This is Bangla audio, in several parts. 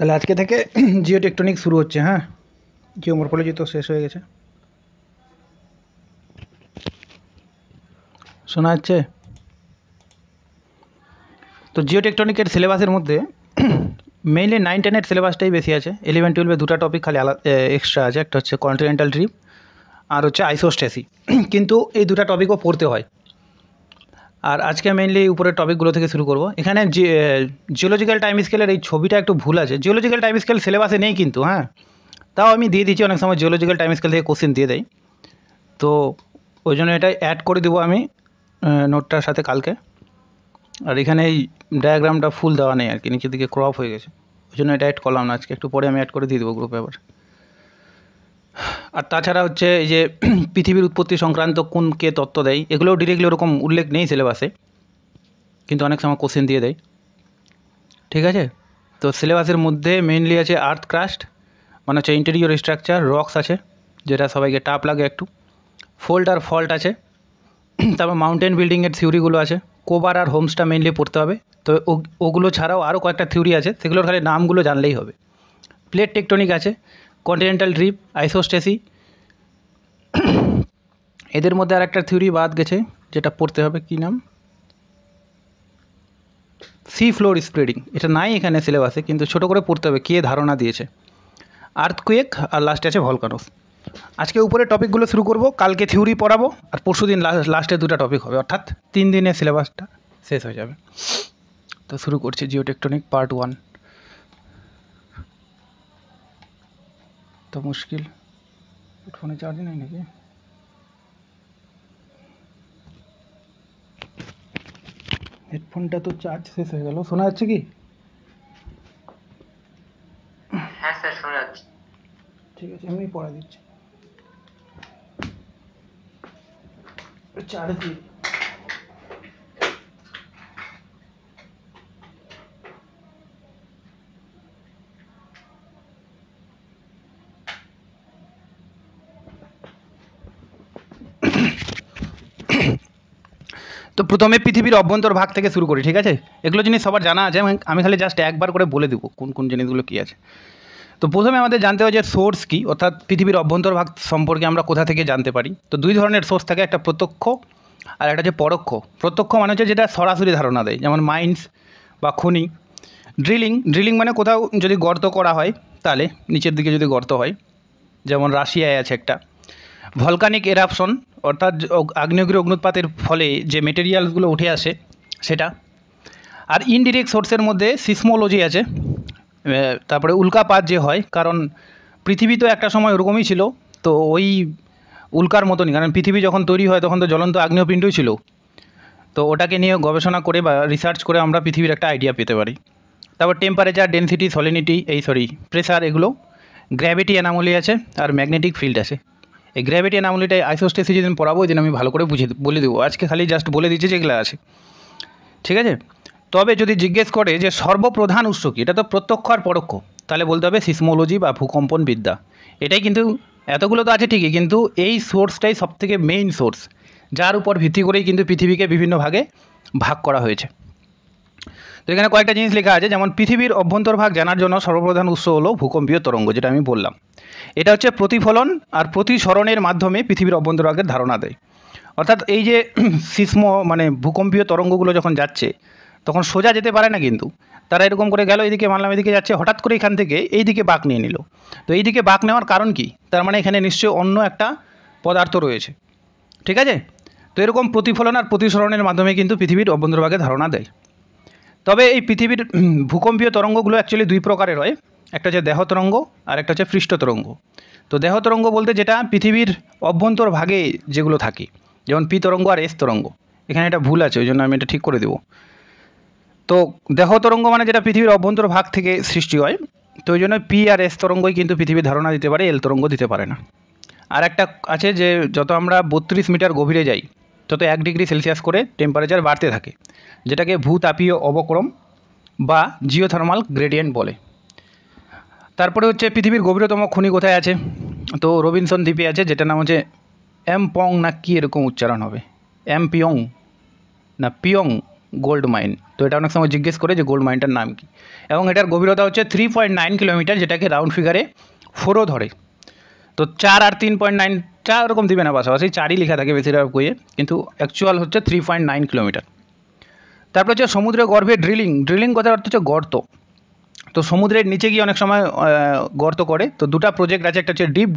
তাহলে আজকে থেকে জিও টেকটনিক শুরু হচ্ছে। হ্যাঁ, জিও মরফোলজি তো শেষ হয়ে গেছে। শোনা যাচ্ছে? তো জিও টেকটনিকের সিলেবাসের মধ্যে মেইনলি 9-10-এর সিলেবাসটাই বেশি আছে। 11-12-এ দুটো টপিক খালি এক্সট্রা আছে, একটা হচ্ছে কন্টিনেন্টাল ড্রিপ আর হচ্ছে আইসোস্ট্যাসি। কিন্তু এই দুটো টপিকও পড়তে হয়। আর আজকে মেইনলি উপরের টপিকগুলো থেকে শুরু করব। এখানে জিওলজিক্যাল টাইম স্কেলের এই ছবিটা একটু ভুল আছে। জিওলজিক্যাল টাইম স্কেল সিলেবাসে নেই কিন্তু, হ্যাঁ, তাও আমি দিয়ে দিচ্ছি। অনেক সময় জিওলজিক্যাল টাইম স্কেল থেকে কোশ্চেন দিয়ে দেয়, তো ওই জন্য এটা অ্যাড করে দেবো আমি নোটটার সাথে কালকে। আর এখানে এই ডায়াগ্রামটা ফুল দেওয়া নেই আর কি, নিচের দিকে ক্রপ হয়ে গেছে, ওই জন্য এটা অ্যাড করলাম না আজকে। একটু পরে আমি অ্যাড করে দিয়ে দেবো গ্রুপে আবার। আর তাছাড়া হচ্ছে এই যে পৃথিবীর উৎপত্তি সংক্রান্ত কোন কে তত্ত্ব দেয়, এগুলোও ডিরেক্টলি ওরকম উল্লেখ নেই সিলেবাসে, কিন্তু অনেক সময় কোশ্চেন দিয়ে দেয়। ঠিক আছে, তো সিলেবাসের মধ্যে মেইনলি আছে আর্থ ক্রাস্ট, মানে হচ্ছে ইন্টেরিয়র স্ট্রাকচার, রক্স আছে যেটা সবাইকে টাফ লাগে একটু, ফোল্ড আর ফল্ট আছে, তারপর মাউন্টেন বিল্ডিংয়ের থিওরিগুলো আছে, কোবার আর হোমসটা মেইনলি পড়তে হবে। তো ওগুলো ছাড়াও আরও কয়েকটা থিওরি আছে, সেগুলোর খালি নামগুলো জানলেই হবে। প্লেট টেকটনিক আছে, কন্টিনেন্টাল ড্রিপ, আইসোস্টেসি। এদের মধ্যে আর একটা থিওরি বাদ গেছে যেটা পড়তে হবে, কী নাম, সি ফ্লোর স্প্রেডিং। এটা নাই এখানে সিলেবাসে, কিন্তু ছোটো করে পড়তে হবে কে ধারণা দিয়েছে। আর্থকুয়েক আর লাস্টে আছে ভলকানোস। আজকে উপরে টপিকগুলো শুরু করব, কালকে থিওরি পড়াবো, আর পরশু দিন লাস্টে দুটো টপিক হবে, অর্থাৎ 3 দিনে সিলেবাসটা শেষ হয়ে যাবে। তো শুরু করছি জিও টেকটনিক পার্ট 1। তো মুশকিল, ফোনে চার্জ নেই নাকি? হেডফোনটা তো চার্জ শেষ হয়ে গেল। শোনা যাচ্ছে কি? হ্যাঁ স্যার, শোনা যাচ্ছে। ঠিক আছে, এমনি পড়া দিচ্ছি, চার্জ দিয়ে। তো প্রথমে পৃথিবীর অভ্যন্তর ভাগ থেকে শুরু করি, ঠিক আছে? এগুলো জিনিস সবার জানা আছে, আমি খালি জাস্ট একবার করে বলে দেবো কোন কোন জিনিসগুলো কী আছে। তো প্রথমে আমাদের জানতে হয় যে সোর্স কী, অর্থাৎ পৃথিবীর অভ্যন্তর ভাগ সম্পর্কে আমরা কোথা থেকে জানতে পারি। তো দুই ধরনের সোর্স থাকে, একটা প্রত্যক্ষ আর একটা হচ্ছে পরোক্ষ। প্রত্যক্ষ মানে হচ্ছে যেটা সরাসরি ধারণা দেয়, যেমন মাইন্স বা খনি। ড্রিলিং মানে কোথাও যদি গর্ত করা হয়, তাহলে নিচের দিকে যদি গর্ত হয়, যেমন রাশিয়ায় আছে একটা। ভলকানিক এরাপশন, অর্থাৎ আগ্নেয়গিরি অগ্নুৎপাতের ফলে যে মেটেরিয়ালসগুলো উঠে আসে সেটা। আর ইনডিরেক্ট সোর্সের মধ্যে সিসমোলজি আছে, তারপরে উল্কাপাত যে হয়, কারণ পৃথিবী তো একটা সময় ওরকমই ছিল, তো ওই উল্কার মতনই, কারণ পৃথিবী যখন তৈরি হয় তখন তো জ্বলন্ত আগ্নেয়পিণ্ডই ছিল। তো ওটাকে নিয়ে গবেষণা করে বা রিসার্চ করে আমরা পৃথিবীর একটা আইডিয়া পেতে পারি। তারপর টেম্পারেচার, ডেনসিটি, সলিনিটি, প্রেসার, এগুলো। গ্র্যাভিটি অ্যানোমালি আছে, আর ম্যাগনেটিক ফিল্ড আছে। এই গ্র্যাভিটি অ্যানোমালিটাই আইসোস্টেসি যেদিন পড়াবো ওই দিন আমি ভালো করে বলে দেবো। আজকে খালি জাস্ট বলে দিচ্ছি যেগুলো আছে, ঠিক আছে? তবে যদি জিজ্ঞেস করে যে সর্বপ্রধান উৎস কী, এটা তো প্রত্যক্ষ আর পরোক্ষ, তাহলে বলতে হবে সিসমোলজি বা ভূকম্পন বিদ্যা। এটাই কিন্তু, এতগুলো তো আছে ঠিকই, কিন্তু এই সোর্সটাই সবথেকে মেইন সোর্স, যার উপর ভিত্তি করেই কিন্তু পৃথিবীকে বিভিন্ন ভাগে ভাগ করা হয়েছে। তো এখানে কয়েকটা জিনিস লেখা আছে, যেমন পৃথিবীর অভ্যন্তরভাগ জানার জন্য সর্বপ্রধান উৎস হলো ভূকম্পীয় তরঙ্গ, যেটা আমি বললাম। এটা হচ্ছে প্রতিফলন আর প্রতিসরণের মাধ্যমে পৃথিবীর অভ্যন্তরভাগের ধারণা দেয়। অর্থাৎ এই যে সিস্ম মানে ভূকম্পীয় তরঙ্গগুলো যখন যাচ্ছে, তখন সোজা যেতে পারে না, কিন্তু তারা এরকম করে গেল, এইদিকে মানলাম এদিকে যাচ্ছে, হঠাৎ করে এখান থেকে এই দিকে বাঁক নিয়ে নিল। তো এই দিকে বাঁক নেওয়ার কারণ কি? তার মানে এখানে নিশ্চয়ই অন্য একটা পদার্থ রয়েছে, ঠিক আছে? তো এরকম প্রতিফলন আর প্রতিসরণের মাধ্যমে কিন্তু পৃথিবীর অভ্যন্তরভাগের ধারণা দেয়। তবে এই পৃথিবীর ভূকম্পীয় তরঙ্গগুলো অ্যাকচুয়ালি দুই প্রকারের হয়, একটা হচ্ছে দেহ তরঙ্গ আর একটা হচ্ছে পৃষ্ঠ তরঙ্গ। তো দেহ তরঙ্গ বলতে যেটা পৃথিবীর অভ্যন্তরভাগে যেগুলো থাকে, যেমন পি তরঙ্গ আর এস তরঙ্গ। এখানে এটা ভুল আছে, ওই জন্য আমি এটা ঠিক করে দেবো। তো দেহ তরঙ্গ মানে যেটা পৃথিবীর অভ্যন্তরভাগ থেকে সৃষ্টি হয়, তো ওই জন্য পি আর এস তরঙ্গই কিন্তু পৃথিবীর ধারণা দিতে পারে, এল তরঙ্গ দিতে পারে না। আর একটা আছে যে যত আমরা 32 মিটার গভীরে যাই, তত 1 ডিগ্রি সেলসিয়াস করে টেম্পারেচার বাড়তে থাকে, যেটাকে ভূতাপীয় অবক্রম বা জিওথার্মাল গ্রেডিয়েন্ট বলে। তারপরে হচ্ছে পৃথিবীর গভীরতম খনি কোথায় আছে, তো রবিনসন দ্বীপে আছে, যেটার নাম হচ্ছে এমপং না কি এরকম উচ্চারণ হবে, এমপিয়ং না পিয়ং, গোল্ড মাইন। তো এটা অনেক সময় জিজ্ঞেস করে যে গোল্ড মাইনটার নাম কি, এবং এটার গভীরতা হচ্ছে 3.9 কিলোমিটার, যেটাকে রাউন্ড ফিগারে 4ও ধরে। তো 4 আর 3.9 4 ওরকম দিবে না, পাশাপাশি 4ই লেখা থাকে বেশিরভাগ বইয়ে, কিন্তু অ্যাকচুয়াল হচ্ছে 3.9 কিলোমিটার। তারপর হচ্ছে সমুদ্রের গর্ভে ড্রিলিং কথার অর্থ হচ্ছে গর্ত। তো সমুদ্রের নিচে গিয়ে অনেক সময় গর্ত করে। তো দুটো প্রজেক্ট আছে, একটা হচ্ছে ডিপ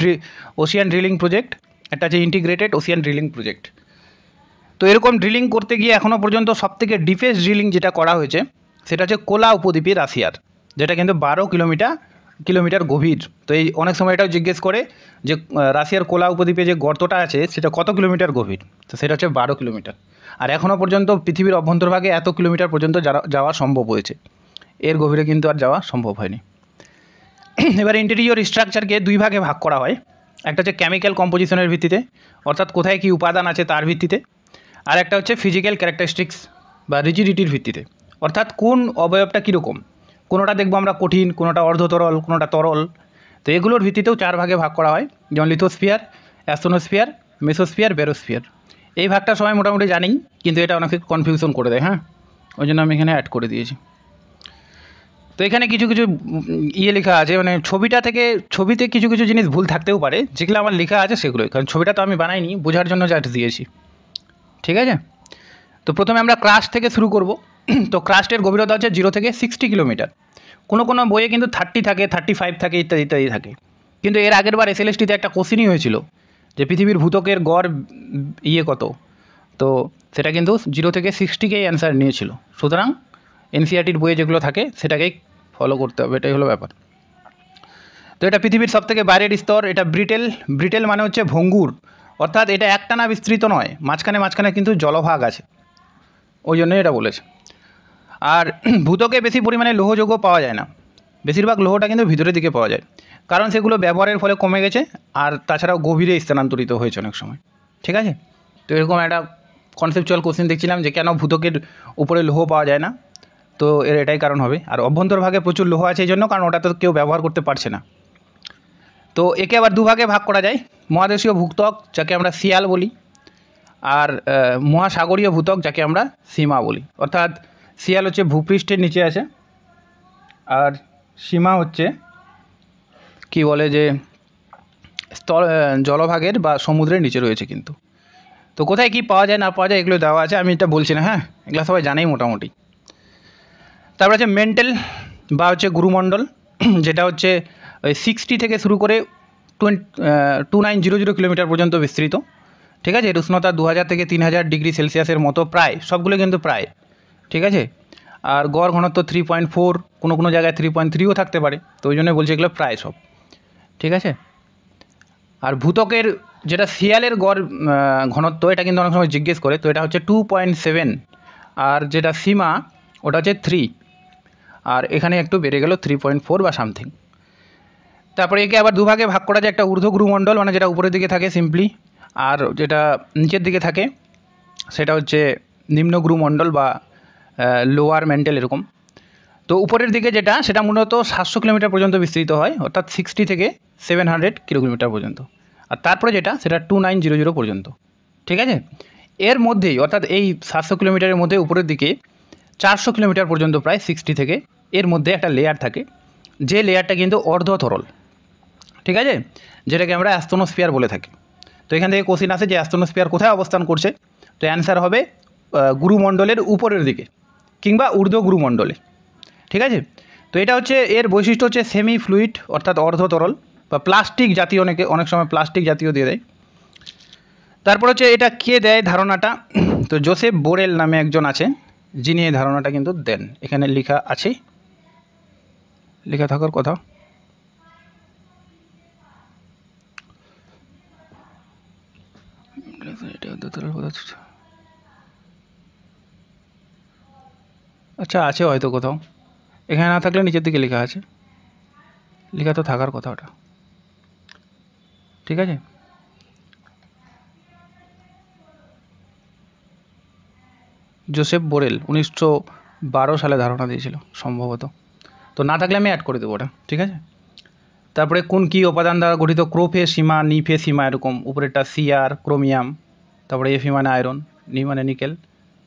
ওশিয়ান ড্রিলিং প্রজেক্ট, একটা হচ্ছে ইন্টিগ্রেটেড ওশিয়ান ড্রিলিং প্রজেক্ট। তো এরকম ড্রিলিং করতে গিয়ে এখনও পর্যন্ত সবথেকে ডিপেস্ট ড্রিলিং যেটা করা হয়েছে সেটা হচ্ছে কোলা উপদ্বীপে রাশিয়ার, যেটা কিন্তু 12 কিলোমিটার গভীর। তো এই অনেক সময় এটাও জিজ্ঞেস করে যে রাশিয়ার কোলা উপদ্বীপে যে গর্তটা আছে সেটা কত কিলোমিটার গভীর, তো সেটা হচ্ছে 12 কিলোমিটার। আর এখনও পর্যন্ত পৃথিবীর অভ্যন্তরভাগে এত কিলোমিটার পর্যন্ত যাওয়া সম্ভব হয়েছে, এর গভীরে কিন্তু আর যাওয়া সম্ভব হয়নি। এবার ইন্টেরিয়র স্ট্রাকচারকে দুই ভাগে ভাগ করা হয়, একটা হচ্ছে কেমিক্যাল কম্পোজিশনের ভিত্তিতে, অর্থাৎ কোথায় কী উপাদান আছে তার ভিত্তিতে, আর একটা হচ্ছে ফিজিক্যাল ক্যারেক্টারিস্টিক্স বা রিজিডিটির ভিত্তিতে, অর্থাৎ কোন অবয়বটা কীরকম, কোনোটা দেখবো আমরা কঠিন, কোনোটা অর্ধতরল, কোনোটা তরল। তো এগুলোর ভিত্তিতেও 4 ভাগে ভাগ করা হয়, যেমন লিথোস্ফিয়ার, অ্যাস্ট্রোনোস্ফিয়ার, মেসোস্ফিয়ার, বেরোস্ফিয়ার। এই ভাগটা সবাই মোটামুটি জানি, কিন্তু এটা অনেক কনফিউশন করে দেয়, হ্যাঁ, ওই জন্য আমি এখানে অ্যাড করে দিয়েছি। তো এখানে কিছু লেখা আছে, মানে ছবিতে কিছু জিনিস ভুল থাকতেও পারে, যেগুলো আমার লেখা আছে সেগুলোই, কারণ ছবিটা তো আমি বানাইনি, বোঝার জন্য জাস্ট দিয়েছি, ঠিক আছে। তো প্রথমে আমরা ক্রাস্ট থেকে শুরু করব। তো ক্রাস্টের গভীরতা হচ্ছে 0 থেকে 60 কিলোমিটার। কোনো বইয়ে কিন্তু 30 থাকে, 35 থাকে, ইত্যাদি থাকে। কিন্তু এর আগের বার এসএলএসটিতে একটা কোশ্চেনই হয়েছিল যে পৃথিবীর ভূত্বকের গড় কত, তো সেটা কিন্তু 0 থেকে 60কেই অ্যান্সার নিয়েছিল। সুতরাং এনসিইআরটির বইয়ে যেগুলো থাকে সেটাকেই ফলো করতে হবে, এটাই হলো ব্যাপার। তো এটা পৃথিবীর সবথেকে বাইরের স্তর, এটা ব্রিটেল মানে হচ্ছে ভঙ্গুর, অর্থাৎ এটা একটানা বিস্তৃত নয়, মাঝখানে কিন্তু জলভাগ আছে, ওই জন্যই এটা বলেছে। আর ভূত্বকে বেশি পরিমাণে লৌহযৌগ পাওয়া যায় না, বেশিরভাগ লৌহটা কিন্তু ভিতরের দিকে পাওয়া যায়, কারণ সেগুলো ব্যবহারের ফলে কমে গেছে, আর তাছাড়াও গভীরে স্থানান্তরিত হয়েছে অনেক সময়, ঠিক আছে। তো এরকম একটা কনসেপচুয়াল কোশ্চেন দেখছিলাম যে কেন ভূত্বকের উপরে লৌহ পাওয়া যায় না, তো এটাই কারণ হবে। আর অভ্যন্তরভাগে প্রচুর লৌহ আছে এই জন্য, কারণ ওটা তো কেউ ব্যবহার করতে পারছে না। তো একে আবার দুভাগে ভাগ করা যায়, মহাদেশীয় ভূত্বক যাকে আমরা শিয়াল বলি, আর মহাসাগরীয় ভূত্বক যাকে আমরা সীমা বলি। অর্থাৎ শিয়াল হচ্ছে ভূপৃষ্ঠের নিচে আছে, আর সীমা হচ্ছে কি বলে যে জলভাগের বা সমুদ্রের নিচে রয়েছে কিন্তু। তো কোথায় কি পাওয়া যায় না পাওয়া যায় এগুলো দেওয়া আছে, আমি এটা বলছি না, হ্যাঁ, এগুলো সবাই জানেই মোটামুটি। তারপর আছে মেন্টেল বা হচ্ছে গুরুমণ্ডল, যেটা হচ্ছে ওই 60 থেকে শুরু করে 2900 কিলোমিটার পর্যন্ত বিস্তৃত, ঠিক আছে। এর উষ্ণতা 2000 থেকে 3000 ডিগ্রি সেলসিয়াসের মতো, প্রায় সবগুলো কিন্তু প্রায়, ঠিক আছে। আর গড় ঘনত্ব 3.4, কোনো জায়গায় 3.3ও থাকতে পারে, তো ওই জন্য বলছি এগুলো প্রায় সব, ঠিক আছে। আর ভূত্বকের যেটা শিয়ালের গড় ঘনত্ব, এটা কিন্তু অনেক সময় জিজ্ঞেস করে, তো এটা হচ্ছে 2.7, আর যেটা সীমা ওটা হচ্ছে 3, আর এখানে একটু বেড়ে গেল 3.4 বা সামথিং। তারপরে একে আবার দুভাগে ভাগ করা যায়, একটা ঊর্ধ্বগুরুমণ্ডল মানে যেটা উপরের দিকে থাকে সিম্পলি, আর যেটা নিচের দিকে থাকে সেটা হচ্ছে নিম্নগুরুমণ্ডল বা লোয়ার মেন্টেল এরকম। তো উপরের দিকে যেটা সেটা মূলত 700 কিলোমিটার পর্যন্ত বিস্তৃত হয়, অর্থাৎ 60 থেকে 700 কিলোমিটার পর্যন্ত। আর তারপরে যেটা সেটা 2900 পর্যন্ত, ঠিক আছে। এর মধ্যেই অর্থাৎ এই 700 কিলোমিটারের মধ্যে উপরের দিকে 400 কিলোমিটার পর্যন্ত, প্রায় 60 থেকে, এর মধ্যে একটা লেয়ার থাকে, যে লেয়ারটা কিন্তু অর্ধতরল, ঠিক আছে, যেটাকে আমরা অ্যাস্ট্রোনোস্ফিয়ার বলে থাকি। তো এখান থেকে কোশ্চেন আসে যে অ্যাস্ট্রোনোস্ফিয়ার কোথায় অবস্থান করছে, তো অ্যান্সার হবে গুরুমণ্ডলের উপরের দিকে কিংবা ঊর্ধ্বগুরুমণ্ডলে, ঠিক আছে। তো এটা হচ্ছে এর বৈশিষ্ট্য হচ্ছে সেমি ফ্লুইড, অর্থাৎ অর্ধতরল, বা প্লাস্টিক জাতীয়, অনেক সময় প্লাস্টিক জাতীয় দিয়ে দেয়। তারপর হচ্ছে এটা কে দেয় ধারণাটা, তো জোসেফ বোরেল নামে একজন আছে যিনি এই ধারণাটা কিন্তু দেন, এখানে লেখা আছে, লেখা থাকার কথা। আচ্ছা, আছে হয়তো কোথাও, এখানে না থাকলে নিচের দিকে লেখা আছে, লেখা তো থাকার কথা ওটা, ঠিক আছে। জোসেফ বোরেল 1912 সালে ধারণা দিয়েছিল সম্ভবত, তো না থাকলে আমি অ্যাড করে দেবো ওটা, ঠিক আছে। তারপরে কোন কী উপাদান দ্বারা গঠিত, ক্রোফে সীমা, নিফে সীমা, এরকম উপরেরটা সিআর ক্রোমিয়াম, তারপরে এফি মানে আয়রন, নি মানে নিকেল,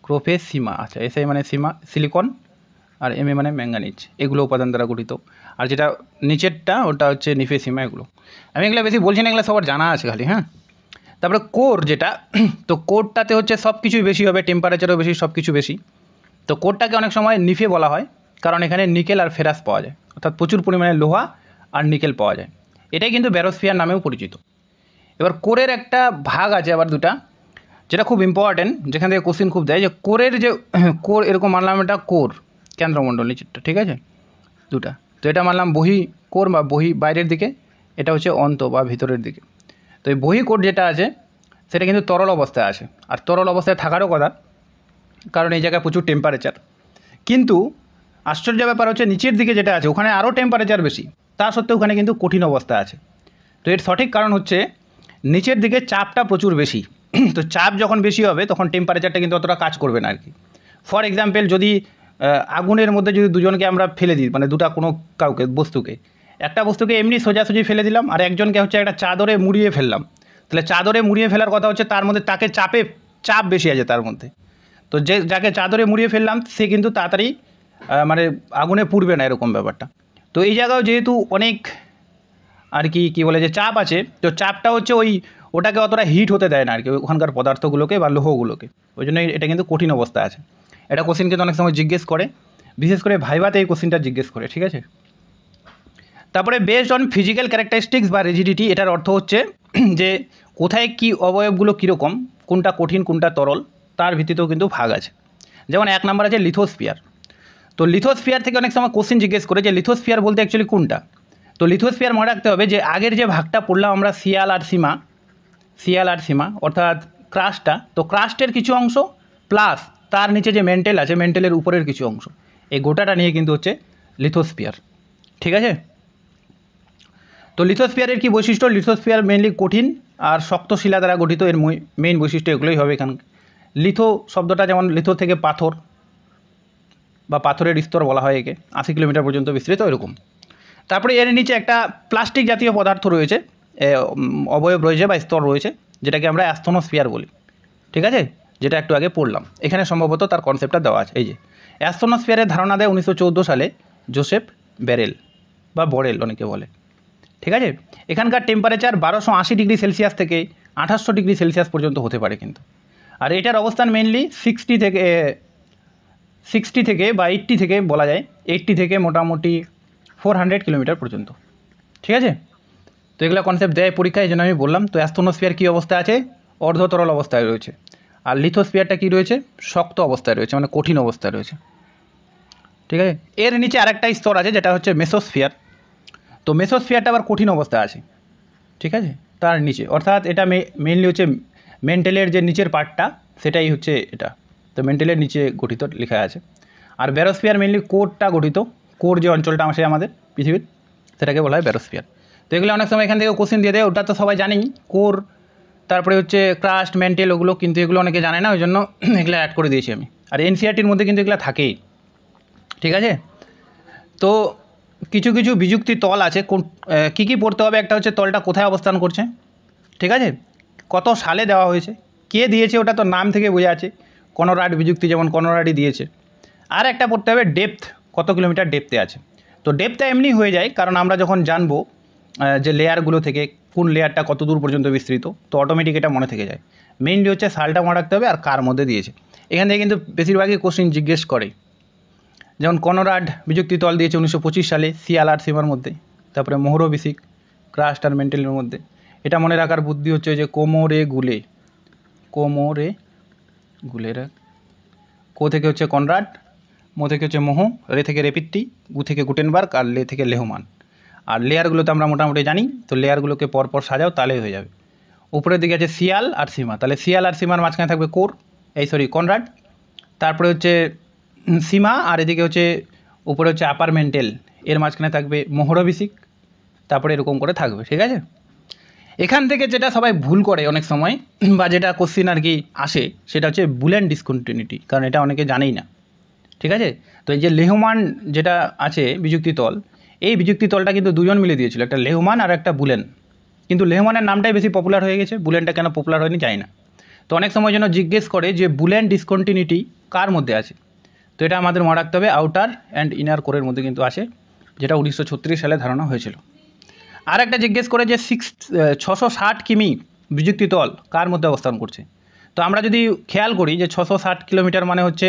ক্রোফেস সীমা, আচ্ছা এসআই মানে সীমা সিলিকন, আর এমএ মানে ম্যাঙ্গানিজ, এগুলো উপাদান দ্বারা গঠিত। আর যেটা নিচেরটা ওটা হচ্ছে নিফেসিমা। এগুলো আমি এগুলো বেশি বলছি না, এগুলো সবার জানা আছে খালি। হ্যাঁ, তারপরে কোর যেটা, তো কোরটাতে হচ্ছে সব কিছুই বেশি হবে, টেম্পারেচারও বেশি, সব কিছু বেশি। তো কোরটাকে অনেক সময় নিফে বলা হয়, কারণ এখানে নিকেল আর ফেরাস পাওয়া যায়, অর্থাৎ প্রচুর পরিমাণে লোহা আর নিকেল পাওয়া যায়। এটাই কিন্তু ব্যারোস্ফিয়ার নামেও পরিচিত। এবার কোরের একটা ভাগ আছে আবার দুটা, যেটা খুব ইম্পর্টেন্ট, যেখান থেকে কোশ্চিন খুব দেয়, যে কোরের যে কোর, এরকম মানলাম এটা কোর কেন্দ্রমণ্ডল নিচেরটা, ঠিক আছে, দুটা। তো এটা মানলাম বহি কোর বা বহি বাইরের দিকে, এটা হচ্ছে অন্ত বা ভিতরের দিকে। তো এই বহি কোর যেটা আছে সেটা কিন্তু তরল অবস্থায় আছে, আর তরল অবস্থায় থাকারও কথা, কারণ এই জায়গায় প্রচুর টেম্পারেচার। কিন্তু আশ্চর্য ব্যাপার হচ্ছে নিচের দিকে যেটা আছে ওখানে আরও টেম্পারেচার বেশি, তা সত্ত্বেও ওখানে কিন্তু কঠিন অবস্থা আছে। তো এর সঠিক কারণ হচ্ছে নিচের দিকে চাপটা প্রচুর বেশি। তো চাপ যখন বেশি হবে তখন টেম্পারেচারটা কিন্তু অতটা কাজ করবে না আর কি। ফর এক্সাম্পল, যদি আগুনের মধ্যে যদি দুজনকে আমরা ফেলে দিই, মানে দুটা কোনো কাউকে বস্তুকে, একটা বস্তুকে এমনি সোজাসুজি ফেলে দিলাম, আর একজনকে হচ্ছে একটা চাদরে মুড়িয়ে ফেললাম, তাহলে চাদরে মুড়িয়ে ফেলার কথা হচ্ছে তার মধ্যে তাকে চাপ বেশি আছে তার মধ্যে। তো যাকে চাদরে মুড়িয়ে ফেললাম সে কিন্তু তাড়াতাড়ি মানে আগুনে পুড়বে না, এরকম ব্যাপারটা। তো এই জায়গাও যেহেতু অনেক আর কি বলে যে চাপ আছে, তো চাপটা হচ্ছে ওটাকে অতটা হিট হতে দেয় না আর কি, ওখানকার পদার্থগুলোকে বা লৌহগুলোকে। ওই জন্য এটা কিন্তু কঠিন অবস্থা আছে। এটা কোশ্চিন কিন্তু অনেক সময় জিজ্ঞেস করে, বিশেষ করে ভাইভাতে এই কোশ্চিনটা জিজ্ঞেস করে, ঠিক আছে। তারপরে বেসড অন ফিজিক্যাল ক্যারেক্টারিস্টিক্স বা রিজিডিটি, এটার অর্থ হচ্ছে যে কোথায় কী অবয়বগুলো কীরকম, কোনটা কঠিন কোনটা তরল, তার ভিত্তিতেও কিন্তু ভাগ আছে। যেমন 1 নম্বর আছে লিথোস্ফিয়ার। তো লিথোস্ফিয়ার থেকে অনেক সময় কোশ্চিন জিজ্ঞেস করে যে লিথোস্ফিয়ার বলতে অ্যাকচুয়ালি কোনটা। তো লিথোস্ফিয়ার মনে রাখতে হবে যে আগের যে ভাগটা পড়লাম আমরা সিয়াল আর সীমা অর্থাৎ ক্রাস্টটা, তো ক্রাস্টের কিছু অংশ প্লাস তার নিচে যে মেন্টেল আছে, মেন্টেলের উপরের কিছু অংশ, এই গোটাটা নিয়ে কিন্তু হচ্ছে লিথোস্ফিয়ার, ঠিক আছে। তো লিথোস্ফিয়ারের কী বৈশিষ্ট্য, লিথোস্ফিয়ার মেনলি কঠিন আর শক্ত শিলা দ্বারা গঠিত, এর মেইন বৈশিষ্ট্য এগুলোই হবে এখানে। লিথো শব্দটা যেমন লিথো থেকে পাথর বা পাথরের স্তর বলা হয় একে, 80 কিলোমিটার পর্যন্ত বিস্তৃত এরকম। তারপরে এর নিচে একটা প্লাস্টিক জাতীয় পদার্থ রয়েছে, অবয়ব রয়েছে বা স্তর রয়েছে, যেটাকে আমরা অ্যাস্থনোস্ফিয়ার বলি, ঠিক আছে, যেটা একটু আগে পড়লাম। এখানে সম্ভবত তার কনসেপ্টটা দেওয়া আছে। এই যে অ্যাস্থনোস্ফিয়ারের ধারণা দেয় 1914 সালে জোসেফ ব্যারেল বা বরেল অনেকে বলে, ঠিক আছে। এখানকার টেম্পারেচার 1280 ডিগ্রি সেলসিয়াস থেকে 2800 ডিগ্রি সেলসিয়াস পর্যন্ত হতে পারে কিন্তু। আর এটার অবস্থান মেনলি 60 থেকে বা 80 থেকে বলা যায়, 80 থেকে মোটামুটি 400 কিলোমিটার পর্যন্ত, ঠিক আছে। তো এগুলো কনসেপ্ট দেয় পরীক্ষায়, এই জন্য আমি বললাম। তো অ্যাস্থনোস্ফিয়ার কী অবস্থায় আছে, অর্ধতরল অবস্থায় রয়েছে। আর লিথোস্ফিয়ারটা কী রয়েছে, শক্ত অবস্থায় রয়েছে, মানে কঠিন অবস্থায় রয়েছে, ঠিক আছে। এর নিচে আরেকটা স্তর আছে যেটা হচ্ছে মেসোস্ফিয়ার। তো মেসোস্ফিয়ারটা আবার কঠিন অবস্থায় আছে, ঠিক আছে, তার নিচে, অর্থাৎ এটা মেইনলি হচ্ছে মেন্টেলের যে নিচের পার্টটা সেটাই হচ্ছে এটা। তো মেন্টেলের নিচে গঠিত লেখা আছে। আর ব্যারোস্ফিয়ার মেইনলি কোরটা গঠিত, কোর যে অঞ্চলটা আছে আমাদের পৃথিবীর, সেটাকে বলা হয় ব্যারোস্ফিয়ার। তো এগুলো অনেক সময় এখান থেকে কোশ্চেন দিয়ে দেয়, ওটা তো সবাই জানেই, কোর, তারপরে হচ্ছে ক্রাস্ট, মেন্টেল, ওগুলো কিন্তু এগুলো অনেকে জানে না, ওই জন্য এগুলো অ্যাড করে দিয়েছি আমি। আর এনসিইআরটির মধ্যে কিন্তু এগুলো থাকেই, ঠিক আছে। তো কিছু কিছু বিযুক্তি তল আছে, কী কী পড়তে হবে, একটা হচ্ছে তলটা কোথায় অবস্থান করছে, ঠিক আছে, কত সালে দেওয়া হয়েছে, কে দিয়েছে ওটা তো নাম থেকে বোঝা আছে, কনরাড বিযুক্তি যেমন কনরাডই দিয়েছে। আর একটা পড়তে হবে ডেপথ, কত কিলোমিটার ডেপথে আছে। তো ডেপথটা এমনি হয়ে যায় কারণ আমরা যখন জানবো যে লেয়ারগুলো থেকে কোন লেয়ারটা কত দূর পর্যন্ত বিস্তৃত, তো অটোমেটিক এটা মনে থেকে যায়। মেইনলি হচ্ছে সালটা মনে রাখতে হবে আর কার মধ্যে দিয়েছে। এখান থেকে কিন্তু বেশিরভাগই কোশ্চিন জিজ্ঞেস করে, যেমন কনরাড বিযুক্তি তল দিয়েছে 1925 সালে সিয়াল আর সীমার মধ্যে। তারপরে মোহরবিসিক, ক্রাস্ট আর মেন্টেলের মধ্যে। এটা মনে রাখার বুদ্ধি হচ্ছে যে কোমরে গুলে কো থেকে হচ্ছে কনরাড, মো থেকে হচ্ছে মোহ, রে থেকে রেপিট্টি, গু থেকে গুটেনবার্গ, আর লে থেকে লেহমান। আর লেয়ারগুলো তো আমরা মোটামুটি জানি, তো লেয়ারগুলোকে পরপর সাজাও তাহলেই হয়ে যাবে। উপরের দিকে আছে সিয়াল আর সীমা, তাহলে সিয়াল আর সীমার মাঝখানে থাকবে কনরাড। তারপরে হচ্ছে সীমা, আর এদিকে হচ্ছে উপরে হচ্ছে আপার মেন্টেল, এর মাঝখানে থাকবে মোহরবিসিক, তারপরে এরকম করে থাকবে, ঠিক আছে। এখান থেকে যেটা সবাই ভুল করে অনেক সময় বা যেটা কোশ্চিন আর কি আসে, সেটা হচ্ছে বুলেন ডিসকন্টিনিউটি, কারণ এটা অনেকে জানেই না, ঠিক আছে। তো এই যে লেহমান যেটা আছে বিযুক্তি তল, এই বিযুক্তি তলটা কিন্তু দুজন মিলে দিয়েছিল, একটা লেহমান আর একটা বুলেন। কিন্তু লেহমানের নামটাই বেশি পপুলার হয়ে গেছে, বুলেনটা কেন পপুলার হয়নি জানি না। তো অনেক সময় জন্য জিজ্ঞেস করে যে বুলেন ডিসকন্টিনিউটি কার মধ্যে আছে? তো এটা আমাদের মনে রাখতে হবে আউটার অ্যান্ড ইনার কোরের মধ্যে কিন্তু আছে, যেটা 1936 সালে ধারণা হয়েছিল। আর একটা জিজ্ঞেস করে যে 660 কিমি বিযুক্তি তল কার মধ্যে অবস্থান করছে? তো আমরা যদি খেয়াল করি যে 660 কিলোমিটার মানে হচ্ছে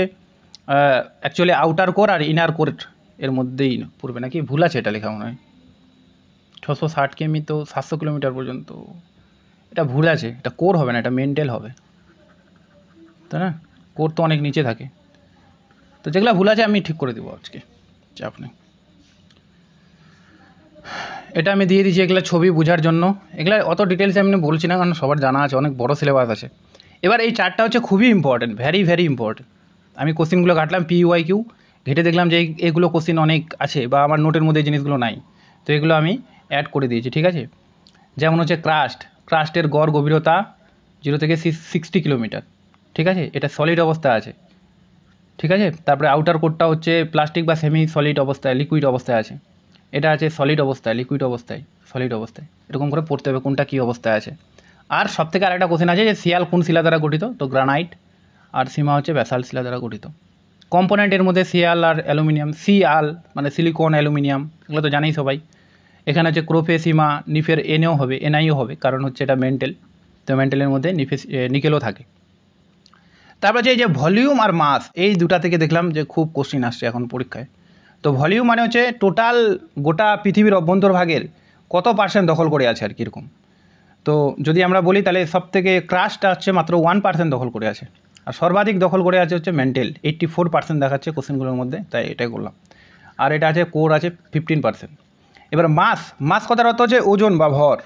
অ্যাকচুয়ালি আউটার কোর আর ইনার কোর এর মধ্যেই পড়বে, নাকি ভুল আছে এটা লেখা মনে হয়। 660 কিমি তো 700 কিলোমিটার পর্যন্ত, এটা ভুল আছে, এটা কোর হবে না, এটা মেন্টেল হবে, তাই না? কোর তো অনেক নিচে থাকে। তো যেগুলো ভুল আছে আমি ঠিক করে দেবো আজকে, চাপ নেই। এটা আমি দিয়ে দিচ্ছি এগুলো ছবি বোঝার জন্য, এগুলো অত ডিটেলসে আমি বলছি না কারণ সবার জানা আছে, অনেক বড় সিলেবাস আছে। এবার এই চারটা হচ্ছে খুবই ইম্পর্টেন্ট, ভেরি ভেরি ইম্পর্টেন্ট। আমি কোশ্চিনগুলো ঘাটলাম PYQ, ঘেটে দেখলাম যে এগুলো কোশ্চিন অনেক আছে বা আমার নোটের মধ্যে এই জিনিসগুলো নাই, তো এগুলো আমি অ্যাড করে দিয়েছি, ঠিক আছে? যেমন হচ্ছে ক্রাস্টের গড় গভীরতা 0 থেকে 60 কিলোমিটার, ঠিক আছে? এটা সলিড অবস্থা আছে, ঠিক আছে? তারপরে আউটার কোরটা হচ্ছে প্লাস্টিক বা সেমি সলিড অবস্থায়, লিকুইড অবস্থায় আছে। এটা আছে সলিড অবস্থায়, লিকুইড অবস্থায়, সলিড অবস্থায়, এরকম করে পড়তে হবে কোনটা কী অবস্থায় আছে। আর সবথেকে আরেকটা কোশ্চেন আছে যে সিয়াল কোন শিলা দ্বারা গঠিত? তো গ্রানাইট, আর সীমা হচ্ছে ব্যাসাল্ট শিলা দ্বারা গঠিত। কম্পোনেন্টের মধ্যে সিয়াল আর অ্যালুমিনিয়াম, সিয়াল মানে সিলিকন অ্যালুমিনিয়াম, এগুলো তো জানেই সবাই। এখানে হচ্ছে ক্রোফে, সীমা, নিফের এনও হবে, এনআইও হবে, কারণ হচ্ছে এটা মেন্টেল, তো মেন্টেলের মধ্যে নিকেলও থাকে। তারপরে যে ভলিউম আর মাস, এই দুটা থেকে দেখলাম যে খুব কোশ্চিন আসছে এখন পরীক্ষায়। তো ভলিউম মানে হচ্ছে টোটাল গোটা পৃথিবীর অভ্যন্তরভাগের কত পার্সেন্ট দখল করে আছে আর কীরকম। তো যদি আমরা বলি তাহলে সব থেকে ক্রাশটা হচ্ছে মাত্র 1% দখল করে আছে, আর সর্বাধিক দখল করে আছে হচ্ছে মেন্টেল, 84% দেখাচ্ছে কোশ্চেনগুলোর মধ্যে, তাই এটাই করলাম। আর এটা আছে কোর আছে 15%। এবার মাস কথার অর্থ হচ্ছে ওজন বা ভর।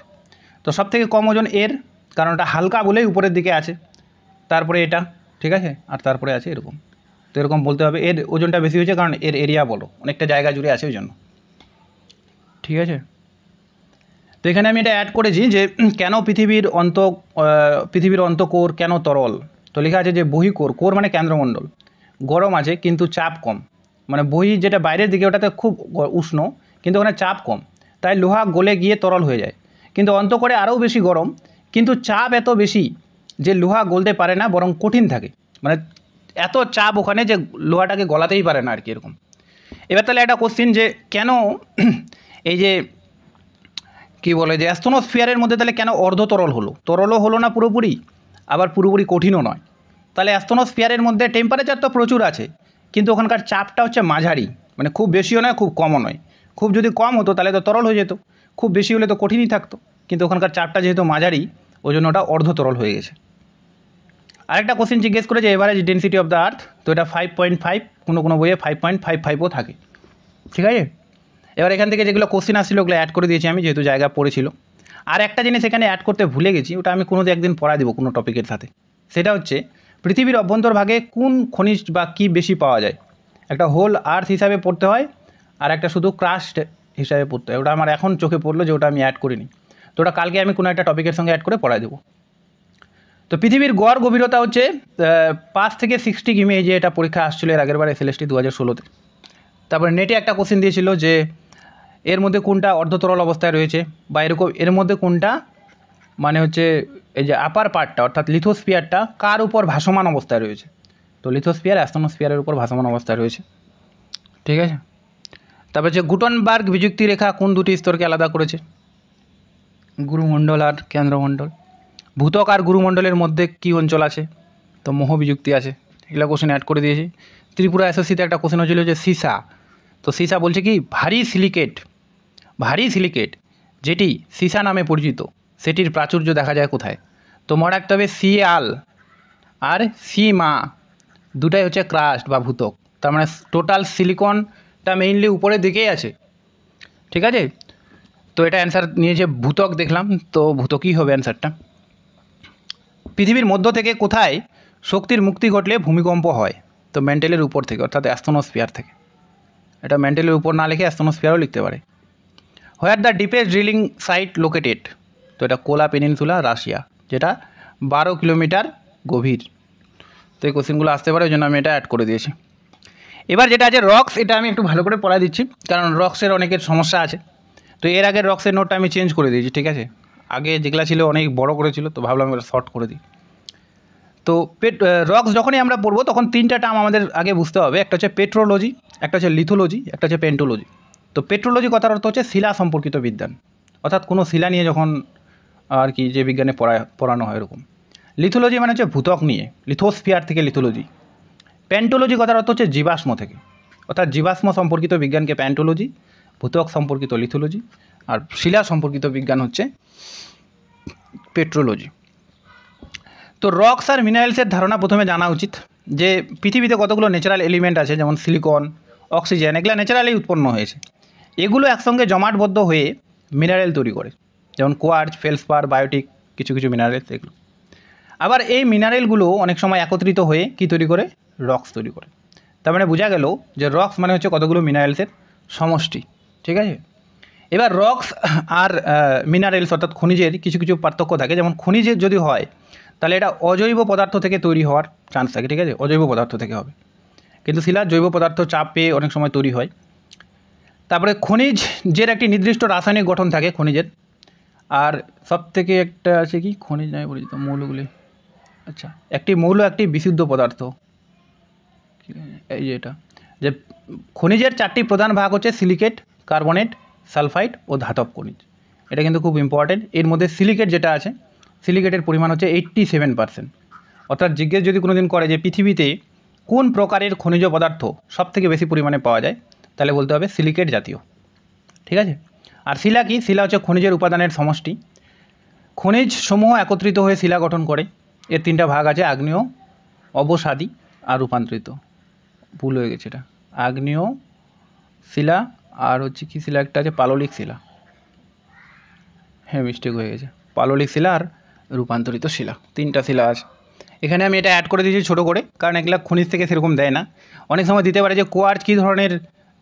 তো সব থেকে কম ওজন এর, কারণ এটা হালকা বলেই উপরের দিকে আছে, তারপরে এটা, ঠিক আছে, আর তারপরে আছে এরকম। তো এরকম বলতে হবে, এর ওজনটা বেশি হয়েছে কারণ এর এরিয়া বলো অনেকটা জায়গা জুড়ে আছে ওই জন্য, ঠিক আছে? তো এখানে আমি এটা অ্যাড করেছি যে কেন পৃথিবীর অন্তঃকোর কেন তরল। তো লেখা আছে যে কোর মানে কেন্দ্রমণ্ডল গরম আছে কিন্তু চাপ কম, মানে যেটা বাইরের দিকে ওটাতে খুব উষ্ণ কিন্তু ওখানে চাপ কম, তাই লোহা গলে গিয়ে তরল হয়ে যায়। কিন্তু অন্তঃকোরে আরও বেশি গরম কিন্তু চাপ এত বেশি যে লোহা গলতে পারে না, বরং কঠিন থাকে, মানে এত চাপ ওখানে যে লোহাটাকে গলাতেই পারে না আর কি, এরকম। এবার তাহলে একটা কোশ্চিন যে কেন এই যে কী বলে যে অ্যাস্ট্রোনোস্ফিয়ারের মধ্যে তাহলে কেন অর্ধতরল হলো, তরলও হলো না পুরোপুরি, আবার পুরোপুরি কঠিনও নয়। তাহলে অ্যাস্ট্রোনোস্ফিয়ারের মধ্যে টেম্পারেচার তো প্রচুর আছে কিন্তু ওখানকার চাপটা হচ্ছে মাঝারি, মানে খুব বেশিও নয় খুব কমও নয়। খুব যদি কম হতো তাহলে তো তরল হয়ে যেত, খুব বেশি হলে তো কঠিনই থাকতো, কিন্তু ওখানকার চাপটা যেহেতু মাঝারি ওই জন্য ওটা অর্ধতরল হয়ে গেছে। আরেকটা কোশ্চেন জিজ্ঞেস করেছে average density of the earth, তো এটা 5.5, কোনো বইয়ে 5.55ও থাকে, ঠিক আছে? এবার এখান থেকে যেগুলো কোশ্চেন আসছিল ওগুলো অ্যাড করে দিয়েছি আমি, যেহেতু জায়গা পড়েছিল। আর একটা জিনিস এখানে অ্যাড করতে ভুলে গেছি, ওটা আমি একদিন পড়া দেবো কোনো টপিকের সাথে, সেটা হচ্ছে পৃথিবীর অভ্যন্তরভাগে কোন খনিজ বা কী বেশি পাওয়া যায়। একটা হোল আর্থ হিসাবে পড়তে হয় আর একটা শুধু ক্রাস্ট হিসাবে পড়তে হয়, ওটা আমার এখন চোখে পড়লো যে ওটা আমি অ্যাড করিনি, তো ওটা কালকে আমি কোনো একটা টপিকের সঙ্গে অ্যাড করে পড়া দেবো। তো পৃথিবীর গড় গভীরতা হচ্ছে 5 থেকে 60 কিমি, যে এটা পরীক্ষা আসছিল এর আগের বার SLST 2016-তে। তারপরে নেটে একটা কোশ্চেন দিয়েছিল যে এর মধ্যে কোনটা অর্ধতরল অবস্থায় রয়েছে, বা এরকম এর মধ্যে কোনটা মানে হচ্ছে এই যে আপার পার্টটা অর্থাৎ লিথোস্ফিয়ারটা কার উপর ভাসমান অবস্থায় রয়েছে। তো লিথোস্ফিয়ার অ্যাস্ট্রোনোস্ফিয়ারের উপর ভাসমান অবস্থায় রয়েছে, ঠিক আছে? তারপর যে গুটনবার্গ বিযুক্তি রেখা কোন দুটি স্তরকে আলাদা করেছে? গুরুমণ্ডল আর কেন্দ্রমণ্ডল। ভূত্বক আর গুরুমণ্ডলের মধ্যে কী অঞ্চল আছে? তো মোহ বিযুক্তি আছে। এগুলো কোশ্চেন অ্যাড করে দিয়েছি। ত্রিপুরা SSCতে একটা কোশ্চেন হয়েছিল যে সীসা, তো সীসা বলছে কি ভারী সিলিকেট যেটি সীসা নামে পরিচিত সেটির প্রাচুর্য দেখা যায় কোথায়? তো মনে রাখতে হবে সিয়াল আর সীমা দুটাই হচ্ছে ক্রাস্ট বা ভূত্বক, তার মানে টোটাল সিলিকনটা মেইনলি উপরের দিকেই আছে, ঠিক আছে? তো এটা অ্যান্সার নিয়েছে ভূত্বক দেখলাম, তো ভূত্বকই হবে অ্যান্সারটা। পৃথিবীর মধ্য থেকে কোথায় শক্তির মুক্তি ঘটলে ভূমিকম্প হয়? তো মেন্টেলের উপর থেকে অর্থাৎ অ্যাস্ট্রোনোস্ফিয়ার থেকে। এটা মেন্টেলের উপর না লিখে অ্যাস্ট্রোনোস্ফিয়ারও লিখতে পারে। Where the deepest drilling site located? তো এটা কোলা পেনিনসুলা, রাশিয়া, যেটা 12 কিলোমিটার গভীর। তো এই কোশ্চেনগুলো আসতে পারে ওই জন্য আমি এটা অ্যাড করে দিয়েছি। এবার যেটা আছে রক্স, এটা আমি একটু ভালো করে পড়া দিচ্ছি কারণ রক্সের অনেকের সমস্যা আছে। তো এর আগের রক্সের নোটটা আমি চেঞ্জ করে দিয়েছি, ঠিক আছে? আগে যেগুলো ছিল অনেক বড় করেছিল, তো ভাবলাম এটা শর্ট করে দিই। তো রক্স যখনই আমরা পড়বো তখন তিনটা টার্ম আমাদের আগে বুঝতে হবে, একটা হচ্ছে পেট্রোলজি, একটা হচ্ছে লিথোলজি, একটা হচ্ছে পেন্টোলজি। তো পেট্রোলজি কথার অর্থ হচ্ছে শিলা সম্পর্কিত বিজ্ঞান, অর্থাৎ কোনো শিলা নিয়ে যখন আর কি যে বিজ্ঞানে পড়ানো হয় এরকম। লিথোলজি মানে হচ্ছে ভূত্বক নিয়ে, লিথোস্ফিয়ার থেকে লিথোলজি। প্যান্টোলজি কথার অর্থ হচ্ছে জীবাশ্ম থেকে, অর্থাৎ জীবাশ্ম সম্পর্কিত বিজ্ঞানকে প্যান্টোলজি, ভূত্বক সম্পর্কিত লিথোলজি, আর শিলা সম্পর্কিত বিজ্ঞান হচ্ছে পেট্রোলজি। তো রক্স আর মিনারেলসের ধারণা প্রথমে জানা উচিত, যে পৃথিবীতে কতগুলো ন্যাচারাল এলিমেন্ট আছে, যেমন সিলিকন, অক্সিজেন, এগুলো ন্যাচারালি উৎপন্ন হয়েছে। এগুলো একসঙ্গে জমাটবদ্ধ হয়ে মিনারেল তৈরি করে, যেমন কোয়ার্জ, ফেলসপার, বায়োটিক, কিছু কিছু মিনারেলস এগুলো। আবার এই মিনারেলগুলো অনেক সময় একত্রিত হয়ে কি তৈরি করে, রক্স তৈরি করে। তার মানে বোঝা গেল যে রক্স মানে হচ্ছে কতগুলো মিনারেলসের সমষ্টি, ঠিক আছে। এবার রক্স আর মিনারেলস অর্থাৎ খনিজের কিছু কিছু পার্থক্য থাকে, যেমন খনিজের যদি হয় তাহলে এটা অজৈব পদার্থ থেকে তৈরি হওয়ার চান্স থাকে, ঠিক আছে, অজৈব পদার্থ থেকে হবে। কিন্তু শিলার জৈব পদার্থ চাপ পেয়ে অনেক সময় তৈরি হয়। তারপরে খনিজের একটি নির্দিষ্ট রাসায়নিক গঠন থাকে খনিজের। আর সব থেকে একটা আছে কি, খনিজ নয় পরিচিত মৌলগুলি, আচ্ছা, একটি মৌল একটি বিশুদ্ধ পদার্থ, এই যে এটা, যে খনিজের চারটি প্রধান ভাগ হচ্ছে সিলিকেট, কার্বনেট, সালফাইড ও ধাতব খনিজ। এটা কিন্তু খুব ইম্পর্টেন্ট। এর মধ্যে সিলিকেট যেটা আছে, সিলিকেটের পরিমাণ হচ্ছে 87%। অর্থাৎ জিজ্ঞেস যদি কোনো দিন করে যে পৃথিবীতে কোন প্রকারের খনিজ পদার্থ সবথেকে বেশি পরিমাণে পাওয়া যায়, তাহলে বলতে হবে সিলিকেট জাতীয়, ঠিক আছে। আর শিলা কি, শিলা হচ্ছে খনিজের উপাদানের সমষ্টি। খনিজ সমূহ একত্রিত হয়ে শিলা গঠন করে। এর তিনটা ভাগ আছে, আগ্নেয়, অবসাদী আর রূপান্তরিত। ভুল হয়ে গেছে, এটা আগ্নেয় শিলা আর হচ্ছে কি শিলা একটা আছে, পাললিক শিলা, হ্যাঁ মিস্টেক হয়ে গেছে, পাললিক শিলা আর রূপান্তরিত শিলা, তিনটা শিলা আছে। এখানে আমি এটা অ্যাড করে দিয়েছি ছোটো করে, কারণ এগুলো খনিজ থেকে সেরকম দেয় না। অনেক সময় দিতে পারে যে কোয়ার্জ কী ধরনের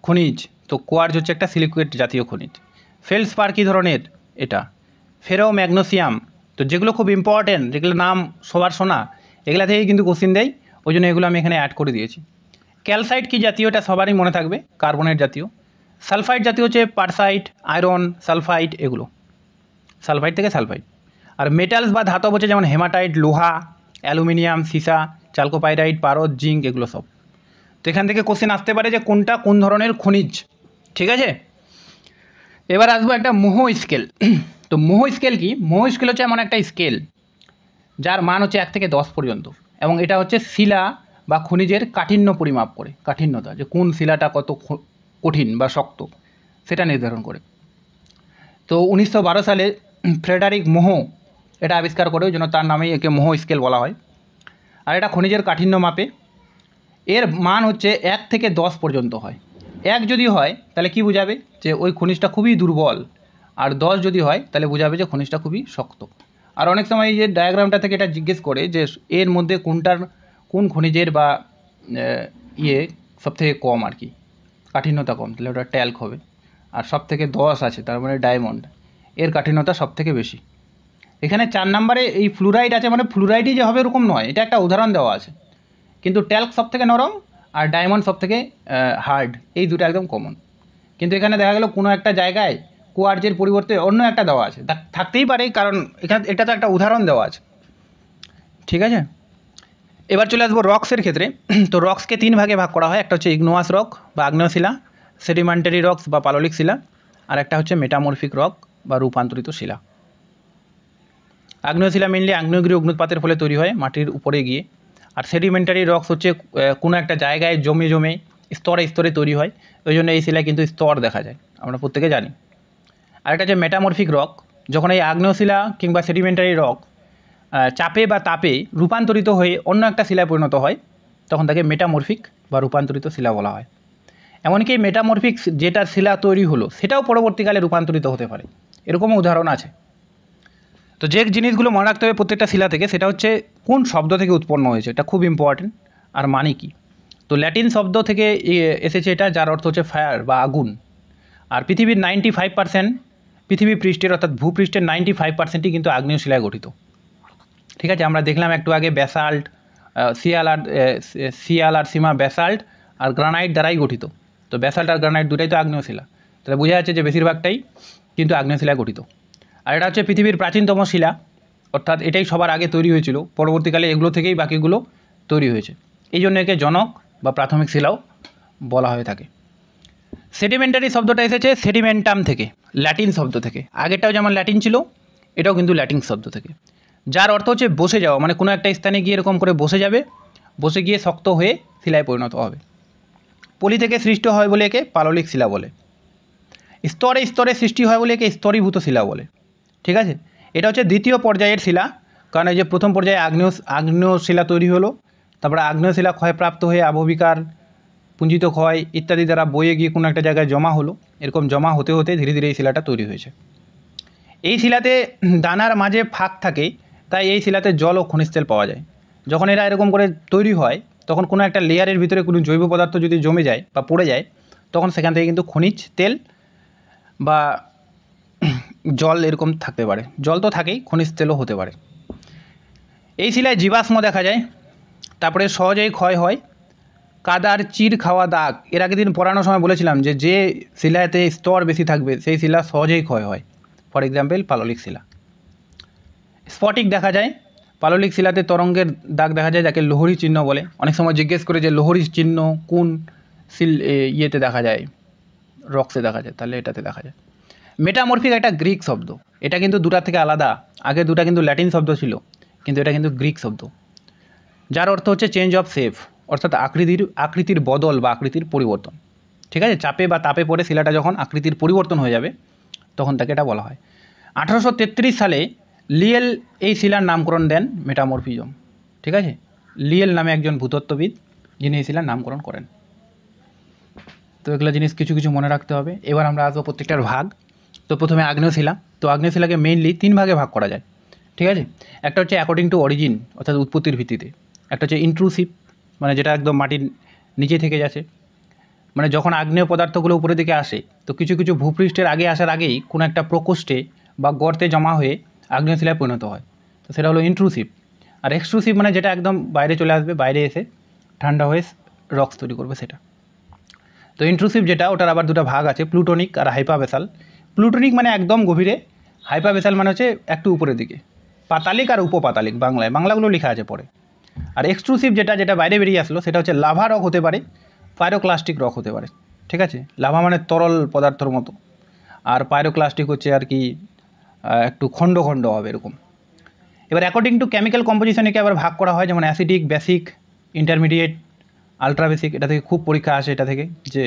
খনিজ, তো কোয়ার্জ হচ্ছে একটা সিলিকেট জাতীয় খনিজ। ফেলসপার কী ধরনের, এটা ফেরো ম্যাগনেসিয়াম। তো যেগুলো খুব ইম্পর্টেন্ট, যেগুলো নাম সবার শোনা, এগুলা থেকেই কিন্তু কোশ্চিন দেয়, ওই জন্য এগুলো আমি এখানে অ্যাড করে দিয়েছি। ক্যালসাইট কী জাতীয়, এটা সবারই মনে থাকবে, কার্বনেট জাতীয়। সালফাইড জাতীয় হচ্ছে পারসাইট, আয়রন, সালফাইড, এগুলো সালফাইড থেকে সালফাইড। আর মেটালস বা ধাতব হচ্ছে যেমন হেমাটাইট, লোহা, অ্যালুমিনিয়াম, সীসা, চালকোপাইরাইট, পারদ, জিঙ্ক, এগুলো সব। তো এখান থেকে কোশ্চেন আসতে পারে যে কোনটা কোন ধরনের খনিজ, ঠিক আছে। এবার আসবো একটা মোহ স্কেল। তো মোহ স্কেল কি, মোহ স্কেল হচ্ছে এমন একটা স্কেল যার মান হচ্ছে 1 থেকে 10 পর্যন্ত, এবং এটা হচ্ছে শিলা বা খনিজের কাঠিন্য পরিমাপ করে, কাঠিন্যতা, যে কোন শিলাটা কত কঠিন বা শক্ত সেটা নির্ধারণ করে। তো 1912 সালে ফ্রেডারিক মোহ এটা আবিষ্কার করে, ওই জন্য তার নামেই একে মোহ স্কেল বলা হয়। আর এটা খনিজের কাঠিন্য মাপে। এর মান হচ্ছে 1 থেকে 10 পর্যন্ত হয়। 1 যদি হয় তাহলে কি বোঝাবে, যে ওই খনিজটা খুবই দুর্বল, আর 10 যদি হয় তাহলে বোঝাবে যে খনিজটা খুবই শক্ত। আর অনেক সময় এই যে ডায়াগ্রামটা থেকে এটা জিজ্ঞেস করে যে এর মধ্যে কোন খনিজের বা সবথেকে কম আর কি, কাঠিন্যতা কম, তাহলে ওটা ট্যাল্ক হবে। আর সব থেকে 10 আছে, তার মানে ডায়মন্ড, এর কাঠিন্যতা সব থেকে বেশি। এখানে 4 নম্বরে এই ফ্লুরাইড আছে, মানে ফ্লুরাইডই যে হবে এরকম নয়, এটা একটা উদাহরণ দেওয়া আছে। কিন্তু ট্যাল্ক সব থেকে নরম আর ডায়মন্ড সব থেকে হার্ড, এই দুটো একদম কমন। কিন্তু এখানে দেখা গেল কোনো একটা জায়গায় কোয়ার্জের পরিবর্তে অন্য একটা দেওয়া আছে, থাকতেই পারে, কারণ এখানে এটা তো একটা উদাহরণ দেওয়া আছে, ঠিক আছে। এবার চলে আসবো রক্সের ক্ষেত্রে। তো রক্সকে 3 ভাগে ভাগ করা হয়, একটা হচ্ছে ইগনোয়াস রক বা আগ্নেয় শিলা, সেডিমেন্টারি রক্স বা পাললিক শিলা, আর একটা হচ্ছে মেটামরফিক রক বা রূপান্তরিত শিলা। আগ্নেয় শিলা মেনলি আগ্নেয়গিরি অগ্নুৎপাতের ফলে তৈরি হয় মাটির উপরে গিয়ে। আর সেডিমেন্টারি রক্স হচ্ছে কোনো একটা জায়গায় জমে জমে স্তরে স্তরে তৈরি হয়, ওই জন্য এই শিলায় কিন্তু স্তর দেখা যায়, আমরা প্রত্যেকে জানি। আরেকটা হচ্ছে মেটামরফিক রক, যখন এই আগ্নেয় শিলা কিংবা সেডিমেন্টারি রক চাপে বা তাপে রূপান্তরিত হয়ে অন্য একটা শিলায় পরিণত হয়, তখন তাকে মেটামরফিক বা রূপান্তরিত শিলা বলা হয়। এমনকি মেটামরফিক যেটা শিলা তৈরি হলো সেটাও পরবর্তীকালে রূপান্তরিত হতে পারে, এরকমও উদাহরণ আছে। তো যে জিনিসগুলো মনে রাখতে হবে প্রত্যেকটা শিলা থেকে, সেটা হচ্ছে কোন শব্দ থেকে উৎপন্ন হয়েছে, এটা খুব ইম্পর্টেন্ট, আর মানে কি। তো ল্যাটিন শব্দ থেকে এসেছে এটা, যার অর্থ হচ্ছে ফায়ার বা আগুন। আর পৃথিবীর 95% পৃথিবী পৃষ্ঠের অর্থাৎ ভূপৃষ্ঠের 95%ই কিন্তু আগ্নেয় শিলায় গঠিত, ঠিক আছে। আমরা দেখলাম একটু আগে ব্যাসাল্ট, সিয়াল আর সীমা ব্যাসাল্ট আর গ্রানাইট দ্বারাই গঠিত। তো ব্যাসাল্ট আর গ্রানাইট দুটাই তো আগ্নেয় শিলা, তাহলে বোঝা যাচ্ছে যে বেশিরভাগটাই কিন্তু আগ্নেয় শিলায় গঠিত। আর এটা হচ্ছে পৃথিবীর প্রাচীনতম শিলা, অর্থাৎ এটাই সবার আগে তৈরি হয়েছিল, পরবর্তীকালে এগুলো থেকেই বাকিগুলো তৈরি হয়েছে। এই জন্য একে জনক বা প্রাথমিক শিলাও বলা হয়ে থাকে। সেডিমেন্টারি শব্দটা এসেছে সেডিমেন্টাম থেকে, ল্যাটিন শব্দ থেকে। আগেরটাও যেমন ল্যাটিন ছিল, এটাও কিন্তু ল্যাটিন শব্দ থেকে, যার অর্থ হচ্ছে বসে যাওয়া, মানে কোনো একটা স্থানে গিয়ে এরকম করে বসে যাবে, বসে গিয়ে শক্ত হয়ে শিলায় পরিণত হবে। পলি থেকে সৃষ্টি হয় বলে একে পাললিক শিলা বলে। স্তরে স্তরে সৃষ্টি হয় বলে একে স্তরীভূত শিলা বলে। ঠিক আছে, এটা হচ্ছে দ্বিতীয় পর্যায়ের শিলা, কারণ এই যে প্রথম পর্যায়ে আগ্নেয় শিলা তৈরি হলো, তারপরে আগ্নেয় শিলা ক্ষয়প্রাপ্ত হয়ে আবহবিকার, পুঞ্জিত ক্ষয় ইত্যাদি দ্বারা বয়ে গিয়ে কোনো একটা জায়গায় জমা হলো, এরকম জমা হতে হতে ধীরে ধীরে এই শিলাটা তৈরি হয়েছে। এই শিলাতে দানার মাঝে ফাঁক থাকে, তাই এই শিলাতে জল ও খনিজ তেল পাওয়া যায়। যখন এরা এরকম করে তৈরি হয়, তখন কোনো একটা লেয়ারের ভিতরে কোনো জৈব পদার্থ যদি জমে যায় বা পড়ে যায়, তখন সেখান থেকে কিন্তু খনিজ তেল বা জল এরকম থাকতে পারে। জল তো থাকেই, খনিজ তেলও হতে পারে। এই শিলায় জীবাশ্ম দেখা যায়, তারপরে সহজেই ক্ষয় হয়। কাদার চির খাওয়া দাগ, এর আগের দিন পড়ানোর সময় বলেছিলাম যে যে শিলাতে স্তর বেশি থাকবে সেই শিলা সহজেই ক্ষয় হয়। ফর এক্সাম্পল পাললিক শিলা। স্ফটিক দেখা যায়, পাললিক শিলাতে তরঙ্গের দাগ দেখা যায়, যাকে লোহরী চিহ্ন বলে। অনেক সময় জিজ্ঞেস করে যে লোহরী চিহ্ন কোন ইয়েতে দেখা যায়, রক্সে দেখা যায়, তাহলে এটাতে দেখা যায়। মেটামরফিক একটা গ্রিক শব্দ, এটা কিন্তু দুটা থেকে আলাদা। আগে দুটা কিন্তু ল্যাটিন শব্দ ছিল, কিন্তু এটা কিন্তু গ্রিক শব্দ, যার অর্থ হচ্ছে চেঞ্জ অফ শেপ, অর্থাৎ আকৃতির বদল বা আকৃতির পরিবর্তন। ঠিক আছে, চাপে বা তাপে পড়ে শিলাটা যখন আকৃতির পরিবর্তন হয়ে যাবে, তখন তাকে এটা বলা হয়। 1833 সালে লিয়েল এই শিলার নামকরণ দেন মেটামরফিজম। ঠিক আছে, লিয়েল নামে একজন ভূতত্ত্ববিদ, যিনি এই শিলার নামকরণ করেন। তো এগুলো জিনিস কিছু কিছু মনে রাখতে হবে। এবার আমরা আসবো প্রত্যেকটার ভাগ। তো প্রথমে আগ্নেয় শিলা। তো আগ্নেয় শিলাকে মেইনলি 3 ভাগে ভাগ করা যায়। ঠিক আছে, একটা হচ্ছে অ্যাকর্ডিং টু অরিজিন, অর্থাৎ উৎপত্তির ভিত্তিতে। একটা হচ্ছে ইন্ট্রুসিভ, মানে যেটা একদম মাটির নিচে থেকে যাচ্ছে, মানে যখন আগ্নেয় পদার্থগুলো উপরের দিকে আসে, তো কিছু কিছু ভূপৃষ্ঠের আগে আসার আগেই কোনো একটা প্রকোষ্ঠে বা গর্তে জমা হয়ে আগ্নেয় শিলায় পরিণত হয়, তো সেটা হলো ইন্ট্রুসিভ। আর এক্সট্রুসিভ মানে যেটা একদম বাইরে চলে আসবে, বাইরে এসে ঠান্ডা হয়ে রক্স তৈরি করবে, সেটা। তো ইন্ট্রুসিভ যেটা, ওটার আবার দুটো ভাগ আছে, প্লুটোনিক আর হাইপাবেসাল। প্লুটোনিক মানে একদম গভীরে, হাইপাবেসাল মানে হচ্ছে একটু উপরের দিকে। পাতালিক আর উপপাতালিক, বাংলাগুলো লেখা আছে পরে। আর এক্সট্রুসিভ যেটা যেটা বাইরে বেরিয়ে আসলো, সেটা হচ্ছে লাভা রক হতে পারে, পাইরোক্লাস্টিক রক হতে পারে। ঠিক আছে, লাভা মানে তরল পদার্থর মতো, আর পাইরোক্লাস্টিক হচ্ছে আর কি একটু খণ্ড খণ্ড হবে এরকম। এবার অ্যাকর্ডিং টু কেমিক্যাল কম্পোজিশন একে আবার ভাগ করা হয়, যেমন acidic, basic, intermediate, ultra basic. এটা থেকে খুব পরীক্ষা আসে, এটা থেকে যে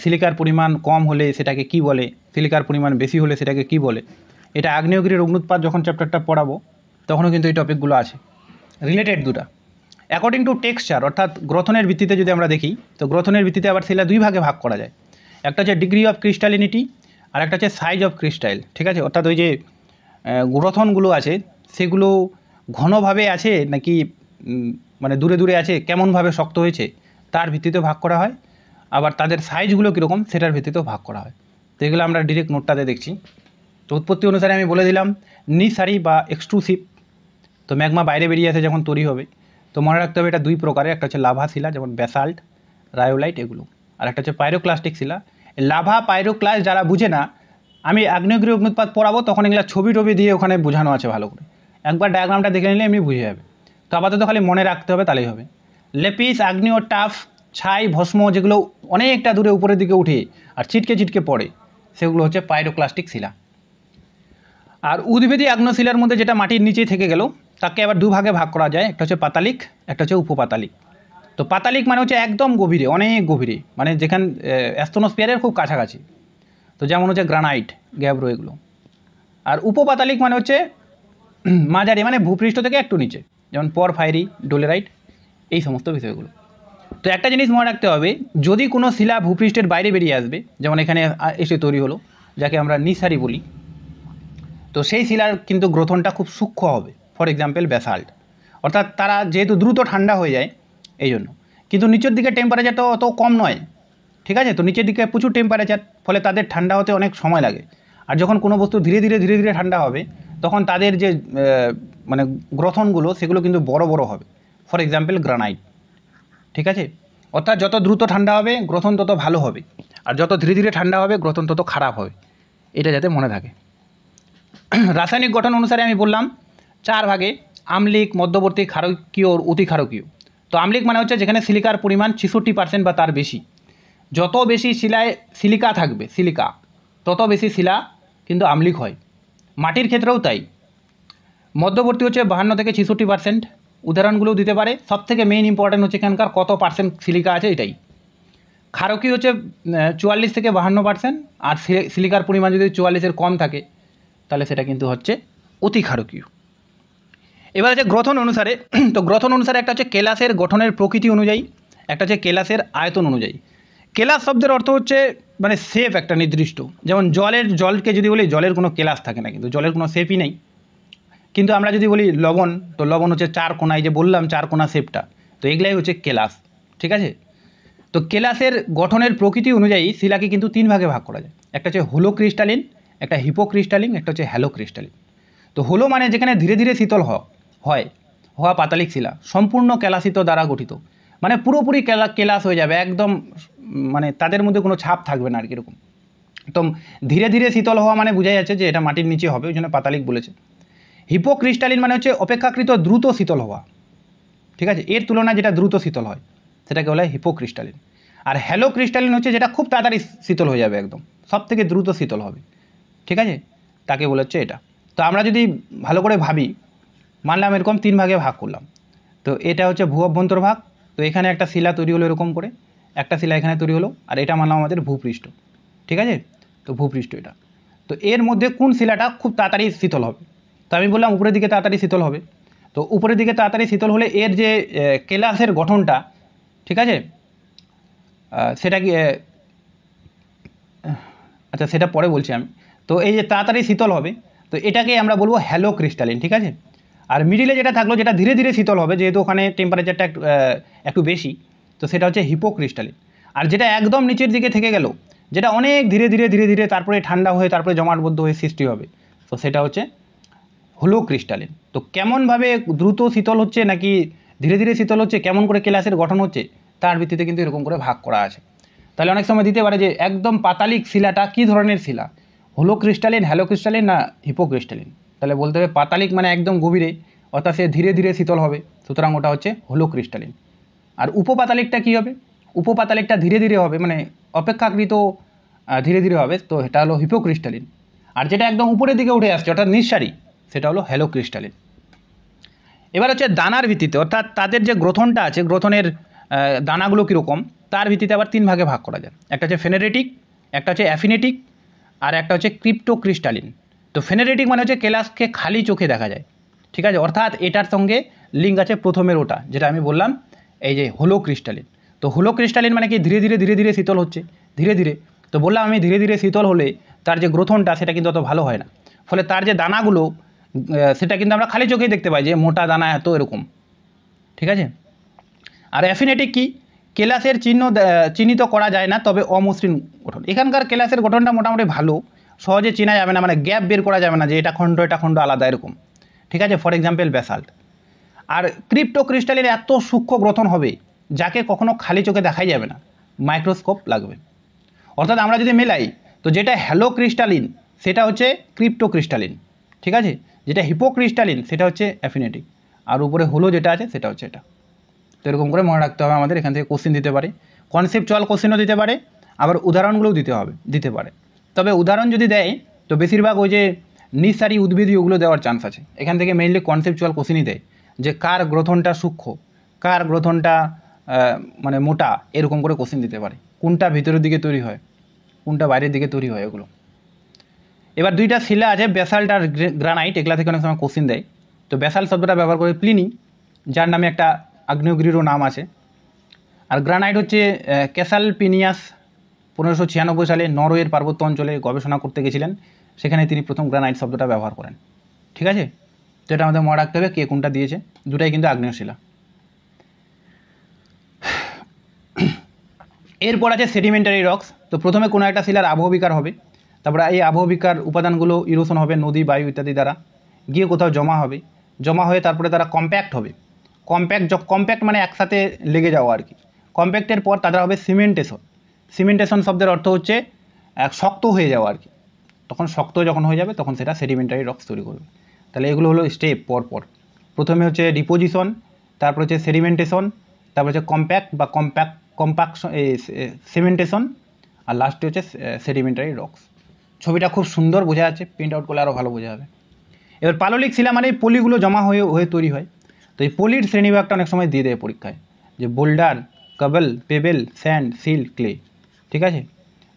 সিলিকার পরিমাণ কম হলে সেটাকে কি বলে, সিলিকার পরিমাণ বেশি হলে সেটাকে কি বলে। এটা আগ্নেয়গিরির অগ্নুৎপাত যখন চ্যাপ্টারটা পড়াবো, তখনও কিন্তু এই টপিকগুলো আছে, রিলেটেড দুটা। অ্যাকর্ডিং টু টেক্সচার, অর্থাৎ গ্রথনের ভিত্তিতে যদি আমরা দেখি, তো গ্রথনের ভিত্তিতে আবার শিলা 2 ভাগে ভাগ করা যায়। একটা হচ্ছে ডিগ্রি অফ ক্রিস্টালিনিটি, আর একটা হচ্ছে সাইজ অফ ক্রিস্টাইল। ঠিক আছে, অর্থাৎ ওই যে গ্রথনগুলো আছে, সেগুলো ঘনভাবে আছে নাকি মানে দূরে দূরে আছে, কেমনভাবে শক্ত হয়েছে, তার ভিত্তিতেও ভাগ করা হয়। আবার তাদের সাইজগুলো কীরকম, সেটার ভিত্তিতেও ভাগ করা হয়। তো এগুলো আমরা ডিরেক্ট নোটটাতে দেখছি। তো উৎপত্তি অনুসারে আমি বলে দিলাম নিসারি বা এক্সট্রুসিভ। তো ম্যাগমা বাইরে বেরিয়ে আসে যখন তৈরি হবে, তো মনে রাখতে হবে এটা 2 প্রকারের। একটা হচ্ছে লাভা শিলা, যেমন ব্যাসাল্ট, রায়োলাইট এগুলো। আর একটা হচ্ছে পাইরোক্লাস্টিক শিলা। লাভা, পাইরোক্লাস্ট যারা বুঝে না, আমি আগ্নেয়গিরি অগ্নুৎপাত পড়াবো, তখন এগুলো ছবি টবি দিয়ে ওখানে বোঝানো আছে ভালো করে। একবার ডায়াগ্রামটা দেখে নিলে এমনি বুঝে যাবে। তো আপাতত খালি মনে রাখতে হবে, তাহলেই হবে। লেপিস, আগ্নেয় টাফ, ছাই, ভস্ম, যেগুলো অনেকটা দূরে উপরের দিকে উঠে আর ছিটকে ছিটকে পড়ে, সেগুলো হচ্ছে পাইরোক্লাস্টিক শিলা। আর উদ্ভিদী আগ্নেয় শিলার মধ্যে যেটা মাটির নিচেই থেকে গেল, তাকে আবার 2 ভাগে ভাগ করা যায়। একটা হচ্ছে পাতালিক, একটা হচ্ছে উপপাতালিক। তো পাতালিক মানে হচ্ছে একদম গভীরে, অনেক গভীরে, মানে যেখানে অ্যাস্ট্রোনোস্ফিয়ারের খুব কাছাকাছি। তো যেমন হচ্ছে গ্রানাইট, গ্যাব্রো এগুলো। আর উপপাতালিক মানে হচ্ছে মাঝারি, মানে ভূপৃষ্ঠ থেকে একটু নিচে, যেমন পরফাইরি, ডোলেরাইট, এই সমস্ত বিষয়গুলো। তো একটা জিনিস মনে রাখতে হবে, যদি কোনো শিলা ভূপৃষ্ঠের বাইরে বেরিয়ে আসবে, যেমন এখানে এসে তৈরি হলো, যাকে আমরা নিসারি বলি, তো সেই শিলার কিন্তু গ্রথনটা খুব সূক্ষ্ম হবে। ফর এক্সাম্পল ব্যাসাল্ট, অর্থাৎ তারা যেহেতু দ্রুত ঠান্ডা হয়ে যায় এই জন্য। কিন্তু নিচের দিকে টেম্পারেচারটা অত কম নয়। ঠিক আছে, তো নিচের দিকে প্রচুর টেম্পারেচার, ফলে তাদের ঠান্ডা হতে অনেক সময় লাগে। আর যখন কোনো বস্তু ধীরে ধীরে ধীরে ধীরে ঠান্ডা হবে, তখন তাদের যে মানে গ্রথনগুলো, সেগুলো কিন্তু বড় বড় হবে। For example granite. ঠিক আছে, অর্থাৎ যত দ্রুত ঠান্ডা হবে গ্রথন তত ভালো হবে, আর যত ধীরে ধীরে ঠান্ডা হবে গ্রথন তত খারাপ হবে। এটা যাতে মনে থাকে। রাসায়নিক গঠন অনুসারে আমি বললাম চার ভাগে: আম্লিক, মধ্যবর্তী, ক্ষারকীয় ও অতি ক্ষারকীয়। তো আম্লিক মানে হচ্ছে যেখানে সিলিকার পরিমাণ 66% বা তার বেশি। যত বেশি শিলায় সিলিকা থাকবে, সিলিকা, তত বেশি শিলা কিন্তু আম্লিক হয়। মাটির ক্ষেত্রেও তাই। মধ্যবর্তী হচ্ছে 52 থেকে 66%। উদাহরণগুলোও দিতে পারে। সব থেকে মেইন ইম্পর্টেন্ট হচ্ছে এখানকার কত পার্সেন্ট সিলিকা আছে এটাই। ক্ষারকীয় হচ্ছে 44 থেকে 52%। আর সিলিকার পরিমাণ যদি 44-এর কম থাকে তাহলে সেটা কিন্তু হচ্ছে অতি ক্ষারকীয়। এবার হচ্ছে গ্রথন অনুসারে তো গ্রথন অনুসারে একটা হচ্ছে কেলাসের গঠনের প্রকৃতি অনুযায়ী, একটা হচ্ছে কেলাসের আয়তন অনুযায়ী। কেলাস শব্দের অর্থ হচ্ছে মানে শেপ একটা নির্দিষ্ট। যেমন জলকে যদি বলি, জলের কোনো কেলাস থাকে না, কিন্তু জলের কোনো শেপই নেই। কিন্তু আমরা যদি বলি লবণ, তো লবণ হচ্ছে চার কোনায়, যে বললাম চার কোনা শেপটা, তো এগুলাই হচ্ছে কেলাস। ঠিক আছে? তো কেলাসের গঠনের প্রকৃতি অনুযায়ী শিলাকে কিন্তু তিন ভাগে ভাগ করা যায়। একটা হচ্ছে হোলো ক্রিস্টালিন, একটা হিপোক্রিস্টালিন, একটা হচ্ছে হ্যালো ক্রিস্টালিন। তো হোলো মানে যেখানে ধীরে ধীরে শীতল হওয়া পাতালিক শিলা, সম্পূর্ণ কেলাসিত দ্বারা গঠিত, মানে পুরোপুরি কেলাস হয়ে যাবে একদম, মানে তাদের মধ্যে কোনো ছাপ থাকবে না আর কি এরকম। তো ধীরে ধীরে শীতল হওয়া মানে বোঝা যাচ্ছে যে এটা মাটির নিচে হবে, ওই জন্য পাতালিক বলেছে। হিপোক্রিস্টালিন মানে হচ্ছে অপেক্ষাকৃত দ্রুত শীতল হওয়া। ঠিক আছে? এর তুলনায় যেটা দ্রুত শীতল হয় সেটাকে বলা হয় হিপোক্রিস্টালিন। আর হ্যালো ক্রিস্টালিন হচ্ছে যেটা খুব তাড়াতাড়ি শীতল হয়ে যাবে, একদম সব থেকে দ্রুত শীতল হবে। ঠিক আছে? তাকে বলা হচ্ছে এটা। তো আমরা যদি ভালো করে ভাবি, মানলাম এরকম তিন ভাগে ভাগ করলাম। তো এটা হচ্ছে ভূ অভ্যন্তর ভাগ। তো এখানে একটা শিলা তৈরি হলো এরকম করে, একটা শিলা এখানে তৈরি হলো, আর এটা মানলাম আমাদের ভূপৃষ্ঠ। ঠিক আছে? তো ভূপৃষ্ঠ এটা। তো এর মধ্যে কোন শিলাটা খুব তাড়াতাড়ি শীতল হবে? তো আমি বললাম উপরের দিকে তাড়াতাড়ি শীতল হবে। তো উপরের দিকে তাড়াতাড়ি শীতল হলে এর যে কেলাসের গঠনটা, ঠিক আছে, সেটা কি আচ্ছা সেটা পরে বলছি আমি। তো এই যে তাড়াতাড়ি শীতল হবে, তো এটাকে আমরা বলবো হ্যালো ক্রিস্টালিন। ঠিক আছে? আর মিডিলে যেটা থাকলো, যেটা ধীরে ধীরে শীতল হবে, যেহেতু ওখানে টেম্পারেচারটা একটু বেশি, তো সেটা হচ্ছে হিপোক্রিস্টালিন। আর যেটা একদম নিচের দিকে থেকে গেল, যেটা অনেক ধীরে ধীরে ধীরে ধীরে তারপরে ঠান্ডা হয়ে তারপরে জমাটবদ্ধ হয়ে সৃষ্টি হবে, তো সেটা হচ্ছে হলো ক্রিস্টালিন। তো কেমনভাবে দ্রুত শীতল হচ্ছে নাকি ধীরে ধীরে শীতল হচ্ছে, কেমন করে কেলাসের গঠন হচ্ছে, তার ভিত্তিতে কিন্তু এরকম করে ভাগ করা আছে। তাহলে অনেক সময় দিতে পারে যে একদম পাতালিক শিলাটা কী ধরনের শিলা, হলো ক্রিস্টালিন, হ্যালো ক্রিস্টালিন না হিপোক্রিস্টালিন। তাহলে বলতে হবে পাতালিক মানে একদম গভীরে, অর্থাৎ সে ধীরে ধীরে শীতল হবে, সুতরাং ওটা হচ্ছে হলো ক্রিস্টালিন। আর উপপাতালিকটা কী হবে? উপপাতালিকটা ধীরে ধীরে হবে, মানে অপেক্ষাকৃত ধীরে ধীরে হবে, তো এটা হলো হিপোক্রিস্টালিন। আর যেটা একদম উপরের দিকে উঠে আসছে অর্থাৎ নিঃসারী, সেটা হলো হ্যালো ক্রিস্টালিন। এবার হচ্ছে দানার ভিত্তিতে, অর্থাৎ তাদের যে গ্রথনটা আছে, গ্রথনের দানাগুলো কীরকম, তার ভিত্তিতে আবার তিন ভাগে ভাগ করা যায়। একটা হচ্ছে ফেনেরেটিক, একটা হচ্ছে অ্যাফিনেটিক, আর একটা হচ্ছে ক্রিপ্টোক্রিস্টালিন। তো ফেনেরেটিক মানে হচ্ছে কেলাসকে খালি চোখে দেখা যায়। ঠিক আছে? অর্থাৎ এটার সঙ্গে লিঙ্ক আছে প্রথমের ওটা, যেটা আমি বললাম, এই যে হোলো ক্রিস্টালিন। তো হোলো ক্রিস্টালিন মানে কি ধীরে ধীরে ধীরে ধীরে শীতল হচ্ছে, ধীরে ধীরে। তো বললাম আমি ধীরে ধীরে শীতল হলে তার যে গ্রথনটা সেটা কিন্তু অত ভালো হয় না, ফলে তার যে দানাগুলো সেটা কিন্তু আমরা খালি চোখেই দেখতে পাই যে মোটা দানা এত এরকম। ঠিক আছে? আর অ্যাফিনেটিক কি? কেলাসের চিহ্নিত করা যায় না, তবে অমসৃণ গঠন। এখানকার কেলাসের গঠনটা মোটামুটি ভালো, সহজে চেনা যাবে না, মানে গ্যাপ বের করা যাবে না যে এটা খণ্ড আলাদা এরকম। ঠিক আছে? For example basalt. আর ক্রিপ্টোক্রিস্টালিন এত সূক্ষ্ম গ্রথন হবে যাকে কখনো খালি চোখে দেখাই যাবে না, মাইক্রোস্কোপ লাগবে। অর্থাৎ আমরা যদি মেলাই, তো যেটা হ্যালো ক্রিস্টালিন সেটা হচ্ছে ক্রিপ্টোক্রিস্টালিন। ঠিক আছে? যেটা হিপোক্রিস্টালিন সেটা হচ্ছে অ্যাফিনেটিক, আর উপরে হলো যেটা আছে সেটা হচ্ছে এটা। তো এরকম করে মনে রাখতে হবে আমাদের। এখান থেকে কোশ্চেন দিতে পারে, কনসেপচুয়াল কোশ্চেনও দিতে পারে, আবার উদাহরণগুলোও দিতে পারে। তবে উদাহরণ যদি দেয় তো বেশিরভাগ ওই যে নিঃসারী উদ্ভিদী ওগুলো দেওয়ার চান্স আছে। এখান থেকে মেইনলি কনসেপচুয়াল কোশ্চেনই দেয়, যে কার গ্রথনটা সূক্ষ্ম, কার গ্রথনটা মানে মোটা, এরকম করে কোশ্চেন দিতে পারে। কোনটা ভিতরের দিকে তৈরি হয়, কোনটা বাইরের দিকে তৈরি হয়, এগুলো। এবার দুইটা শিলা আছে, ব্যাসাল্ট আর গ্রানাইট, এগুলা থেকে অনেক সময় কোশ্চেন দেয়। তো ব্যাসাল্ট শব্দটা ব্যবহার করে প্লিনি, যার নামে একটা আগ্নেয়গিরিরও নাম আছে। আর গ্রানাইট হচ্ছে ক্যাসালপিনিয়াস 1596 সালে নরওয়ের পার্বত্য অঞ্চলে গবেষণা করতে গেছিলেন, সেখানে তিনি প্রথম গ্রানাইট শব্দটা ব্যবহার করেন। ঠিক আছে? তো এটা আমাদের মনে রাখতে হবে কে কোনটা দিয়েছে, দুটাই কিন্তু আগ্নেয় শিলা। এরপর আছে সেডিমেন্টারি রক্স। তো প্রথমে কোনো একটা শিলার আবহবিকার হবে, তারপরে এই আবহবিকার উপাদানগুলো ইরোশন হবে নদী, বায়ু ইত্যাদি দ্বারা, গিয়ে কোথাও জমা হবে, জমা হয়ে তারপরে তারা কম্প্যাক্ট হবে। কম্প্যাক্ট মানে একসাথে লেগে যাওয়া আর কি। কম্প্যাক্টের পর তারা হবে সিমেন্টেশন। সিমেন্টেশন শব্দের অর্থ হচ্ছে শক্ত হয়ে যাওয়া আর কি। তখন শক্ত যখন হয়ে যাবে তখন সেটা সেডিমেন্টারি রক্স তৈরি করবে। তাহলে এগুলো হলো স্টেপ পরপর। প্রথমে হচ্ছে ডিপোজিশন, তারপর হচ্ছে সেডিমেন্টেশন, তারপর হচ্ছে কম্পাকশন সিমেন্টেশন, আর লাস্টে হচ্ছে সেডিমেন্টারি রক্স। ছবিটা খুব সুন্দর বোঝা যাচ্ছে, প্রিন্ট আউট করলে আরও ভালো বোঝা যাবে। এবার পাললিক শিলা মানে এই পলিগুলো জমা হয়ে হয়ে তৈরি হয়। তো এই পলির শ্রেণীবিভাগটা অনেক সময় দিয়ে দেয় পরীক্ষায়, যে boulder, কাবল, payable, sand, seal, clay. ঠিক আছে,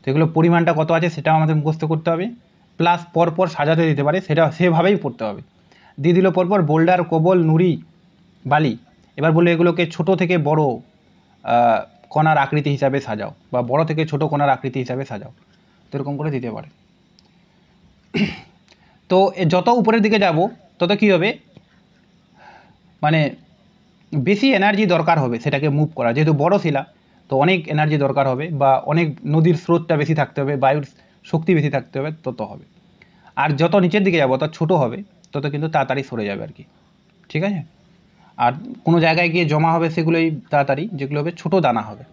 তো এগুলো পরিমাণটা কত আছে সেটাও আমাদের মুখস্থ করতে হবে, প্লাস পরপর সাজাতে দিতে পারে, সেটা সেভাবেই পড়তে হবে। দিয়ে দিল পরপর বোল্ডার, কোবল, নুড়ি, বালি। এবার বলে এগুলোকে ছোট থেকে বড় কণার আকৃতি হিসাবে সাজাও, বা বড় থেকে ছোট কণার আকৃতি হিসাবে সাজাও, তো এরকম করে দিতে পারে। তো যত উপরের দিকে যাব তত কী হবে, মানে বেশি এনার্জি দরকার হবে সেটাকে মুভ করা, যেহেতু বড় শিলা তো অনেক এনার্জি দরকার হবে, বা অনেক নদীর স্রোতটা বেশি থাকতে হবে, বায়ুর শক্তি বেশি থাকতে হবে, তত হবে। আর যত নিচের দিকে যাবো তত ছোটো হবে, তত কিন্তু তাড়াতাড়ি সরে যাবে আর কি। ঠিক আছে, আর কোনো জায়গায় গিয়ে জমা হবে সেগুলোই তাড়াতাড়ি, যেগুলো হবে ছোটো দানা হবে।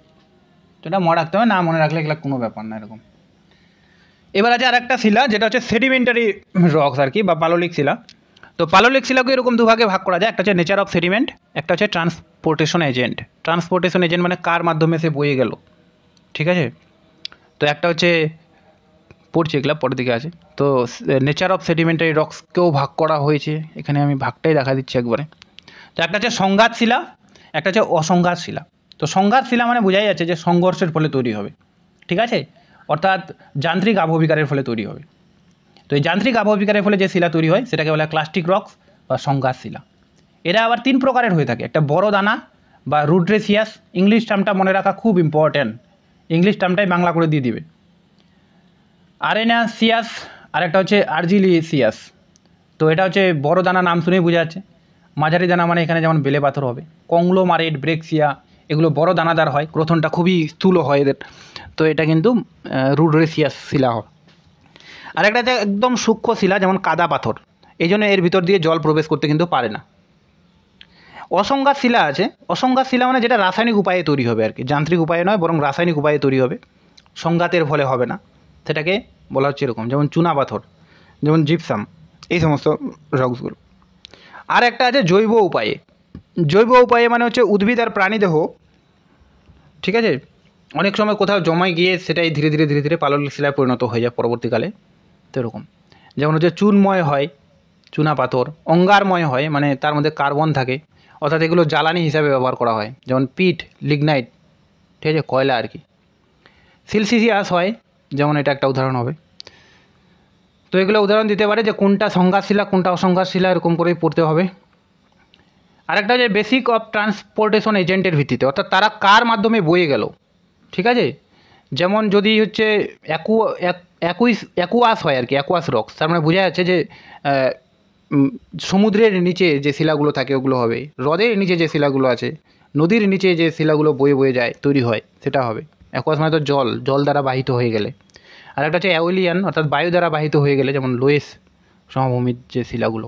তো এটা মনে রাখতে হবে, না মনে রাখলে এগুলো কোনো ব্যাপার না এরকম। এবার আছে আর একটা শিলা, যেটা হচ্ছে সেডিমেন্টারি রক্স আর কি, বা পাললিক শিলা। তো পাললিক শিলাকে এরকম দুভাগে ভাগ করা যায়, একটা হচ্ছে নেচার অফ সেডিমেন্ট, একটা হচ্ছে ট্রান্সপোর্টেশন এজেন্ট। ট্রান্সপোর্টেশন এজেন্ট মানে কার মাধ্যমে সে বয়ে গেল। ঠিক আছে, তো একটা হচ্ছে পড়ছে, এগুলো পরের দিকে আছে। তো নেচার অফ সেডিমেন্টারি রক্সকেও ভাগ করা হয়েছে, এখানে আমি ভাগটাই দেখা দিচ্ছি একবারে। তো একটা হচ্ছে সংঘাত শিলা, একটা হচ্ছে অসংঘাত শিলা। তো সংঘাত শিলা মানে বোঝাই যাচ্ছে যে সংঘর্ষের ফলে তৈরি হবে। ঠিক আছে, অর্থাৎ যান্ত্রিক আবহবিকারের ফলে তৈরি হবে। তো এই যান্ত্রিক আবহবিকারের ফলে যে শিলা তৈরি হয় সেটাকে বলা হয় ক্লাস্টিক রক্স বা সংঘাত শিলা। এরা আবার 3 প্রকারের হয়ে থাকে, একটা বড় দানা বা রুড্রেসিয়াস, ইংলিশ টার্মটা মনে রাখা খুব ইম্পর্ট্যান্ট, ইংলিশ টার্মটাই বাংলা করে দিয়ে দিবে। আরেনাসিয়াস, আর একটা হচ্ছে আর্জিলিসিয়াস। তো এটা হচ্ছে বড় দানা, নাম শুনেই বোঝা যাচ্ছে। মাঝারি দানা মানে এখানে যেমন বেলে পাথর হবে। কংগ্লোমারেট, ব্রেক্সিয়া, এগুলো বড় দানাদার হয়, গ্রথনটা খুবই স্থূল হয় এদের। তো এটা কিন্তু রুড্রেসিয়াস শিলা হয়। আর একটা একদম সূক্ষ্ম শিলা, যেমন কাদা পাথর, এই জন্য এর ভিতর দিয়ে জল প্রবেশ করতে কিন্তু পারে না। অসংঘাত শিলা আছে, অসংঘাত শিলা মানে যেটা রাসায়নিক উপায়ে তৈরি হবে আর কি, যান্ত্রিক উপায়ে নয় বরং রাসায়নিক উপায়ে তৈরি হবে, সংঘাতের ফলে হবে না, সেটাকে বলা হচ্ছে এরকম, যেমন চুনা পাথর, যেমন জিপসাম, এই সমস্ত রক্সগুলো। আর একটা আছে জৈব উপায়ে। জৈব উপায়ে মানে হচ্ছে উদ্ভিদ আর প্রাণীদেহ, ঠিক আছে, অনেক সময় কোথাও জমায় গিয়ে সেটাই ধীরে ধীরে ধীরে ধীরে পাললিক শিলায় পরিণত হয়ে যায় পরবর্তীকালে। তো এরকম, যেমন হচ্ছে চুনময় হয় চুনা পাথর, অঙ্গারময় হয় মানে তার মধ্যে কার্বন থাকে, অর্থাৎ এগুলো জ্বালানি হিসাবে ব্যবহার করা হয়, যেমন পিট, লিগনাইট, ঠিক আছে, কয়লা আর কি। সিলসিসিয়াস হয়, যেমন এটা একটা উদাহরণ হবে। তো এগুলো উদাহরণ দিতে পারে যে কোনটা সংঘাত শিলা কোনটা অসংঘাত শিলা, এরকম করেই পড়তে হবে। আরেকটা যে বেসিক অফ ট্রান্সপোর্টেশন এজেন্টের ভিত্তিতে, অর্থাৎ তারা কার মাধ্যমে বয়ে গেল। ঠিক আছে, যেমন যদি হচ্ছে অ্যাকুয়াস হয় আর কি, অ্যাকুয়াস রক্স, তার মানে বোঝা যাচ্ছে যে সমুদ্রের নিচে যে শিলাগুলো থাকে ওগুলো হবে, হ্রদের নিচে যে শিলাগুলো আছে, নদীর নিচে যে শিলাগুলো বয়ে বয়ে যায় তৈরি হয় সেটা হবে অ্যাকুয়াস, মানে তো জল, জল দ্বারা বাহিত হয়ে গেলে। আর একটা হচ্ছে অ্যাওলিয়ান, অর্থাৎ বায়ু দ্বারা বাহিত হয়ে গেলে, যেমন লোয়েস সমভূমির যে শিলাগুলো।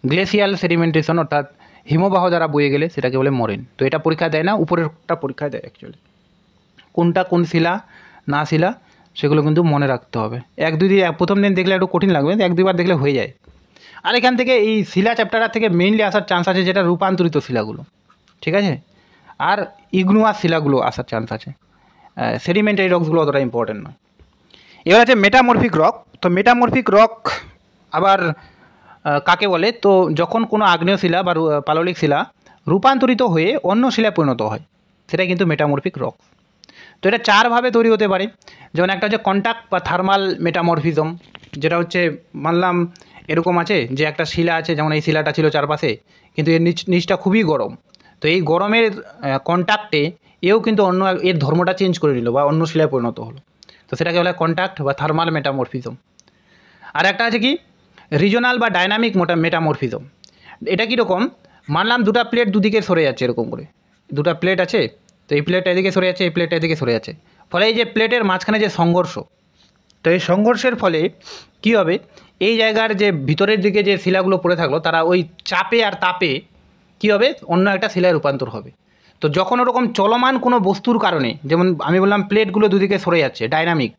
গ্লেসিয়াল সেডিমেন্টেশন, অর্থাৎ হিমবাহ দ্বারা বয়ে গেলে সেটাকে বলে মরেন। তো এটা পরীক্ষা দেয় না, উপরেরটা পরীক্ষায় দেয় অ্যাকচুয়ালি। কোনটা কোন শিলা না শিলা সেগুলো কিন্তু মনে রাখতে হবে। এক দুই দিন প্রথম দিন দেখলে একটু কঠিন লাগবে, এক দুইবার দেখলে হয়ে যায়। আর এখান থেকে এই শিলা চ্যাপ্টারটা থেকে মেইনলি আসার চান্স আছে যেটা রূপান্তরিত শিলাগুলো, ঠিক আছে, আর ইগনুয়াস শিলাগুলো আসার চান্স আছে। সেডিমেন্টারি রকসগুলো অতটা ইম্পর্টেন্ট নয়। এবার আছে মেটামরফিক রক। তো মেটামরফিক রক আবার কাকে বলে, তো যখন কোনো আগ্নেয় শিলা বা পাললিক শিলা রূপান্তরিত হয়ে অন্য শিলায় পরিণত হয় সেটাই কিন্তু মেটামরফিক রক। তো এটা 4 ভাবে তৈরি হতে পারে, যেমন একটা হচ্ছে কন্টাক্ট বা থার্মাল মেটামরফিজম, যেটা হচ্ছে মানলাম এরকম আছে যে একটা শিলা আছে, যেমন এই শিলাটা ছিল চারপাশে, কিন্তু এর নিচটা খুবই গরম, তো এই গরমের কন্ট্যাক্টে এও কিন্তু অন্য এর ধর্মটা চেঞ্জ করে নিল বা অন্য শিলায় পরিণত হলো, তো সেটাকে বলা হয় কন্ট্যাক্ট বা থার্মাল মেটামরফিজম। আর একটা আছে কি রিজনাল বা ডাইনামিক মেটামরফিজম। এটা কীরকম, মানলাম দুটা প্লেট দুদিকে সরে যাচ্ছে, এরকম করে দুটা প্লেট আছে, তো এই প্লেটটা এদিকে সরে যাচ্ছে, এই প্লেটটা এদিকে সরে যাচ্ছে, ফলে এই যে প্লেটের মাঝখানে যে সংঘর্ষ, তো এই সংঘর্ষের ফলে কী হবে, এই জায়গার যে ভিতরের দিকে যে শিলাগুলো পড়ে থাকলো তারা ওই চাপে আর তাপে কী হবে, অন্য একটা শিলায় রূপান্তর হবে। তো যখন ওরকম চলমান কোনো বস্তুর কারণে, যেমন আমি বললাম প্লেটগুলো দুদিকে সরে যাচ্ছে, ডাইনামিক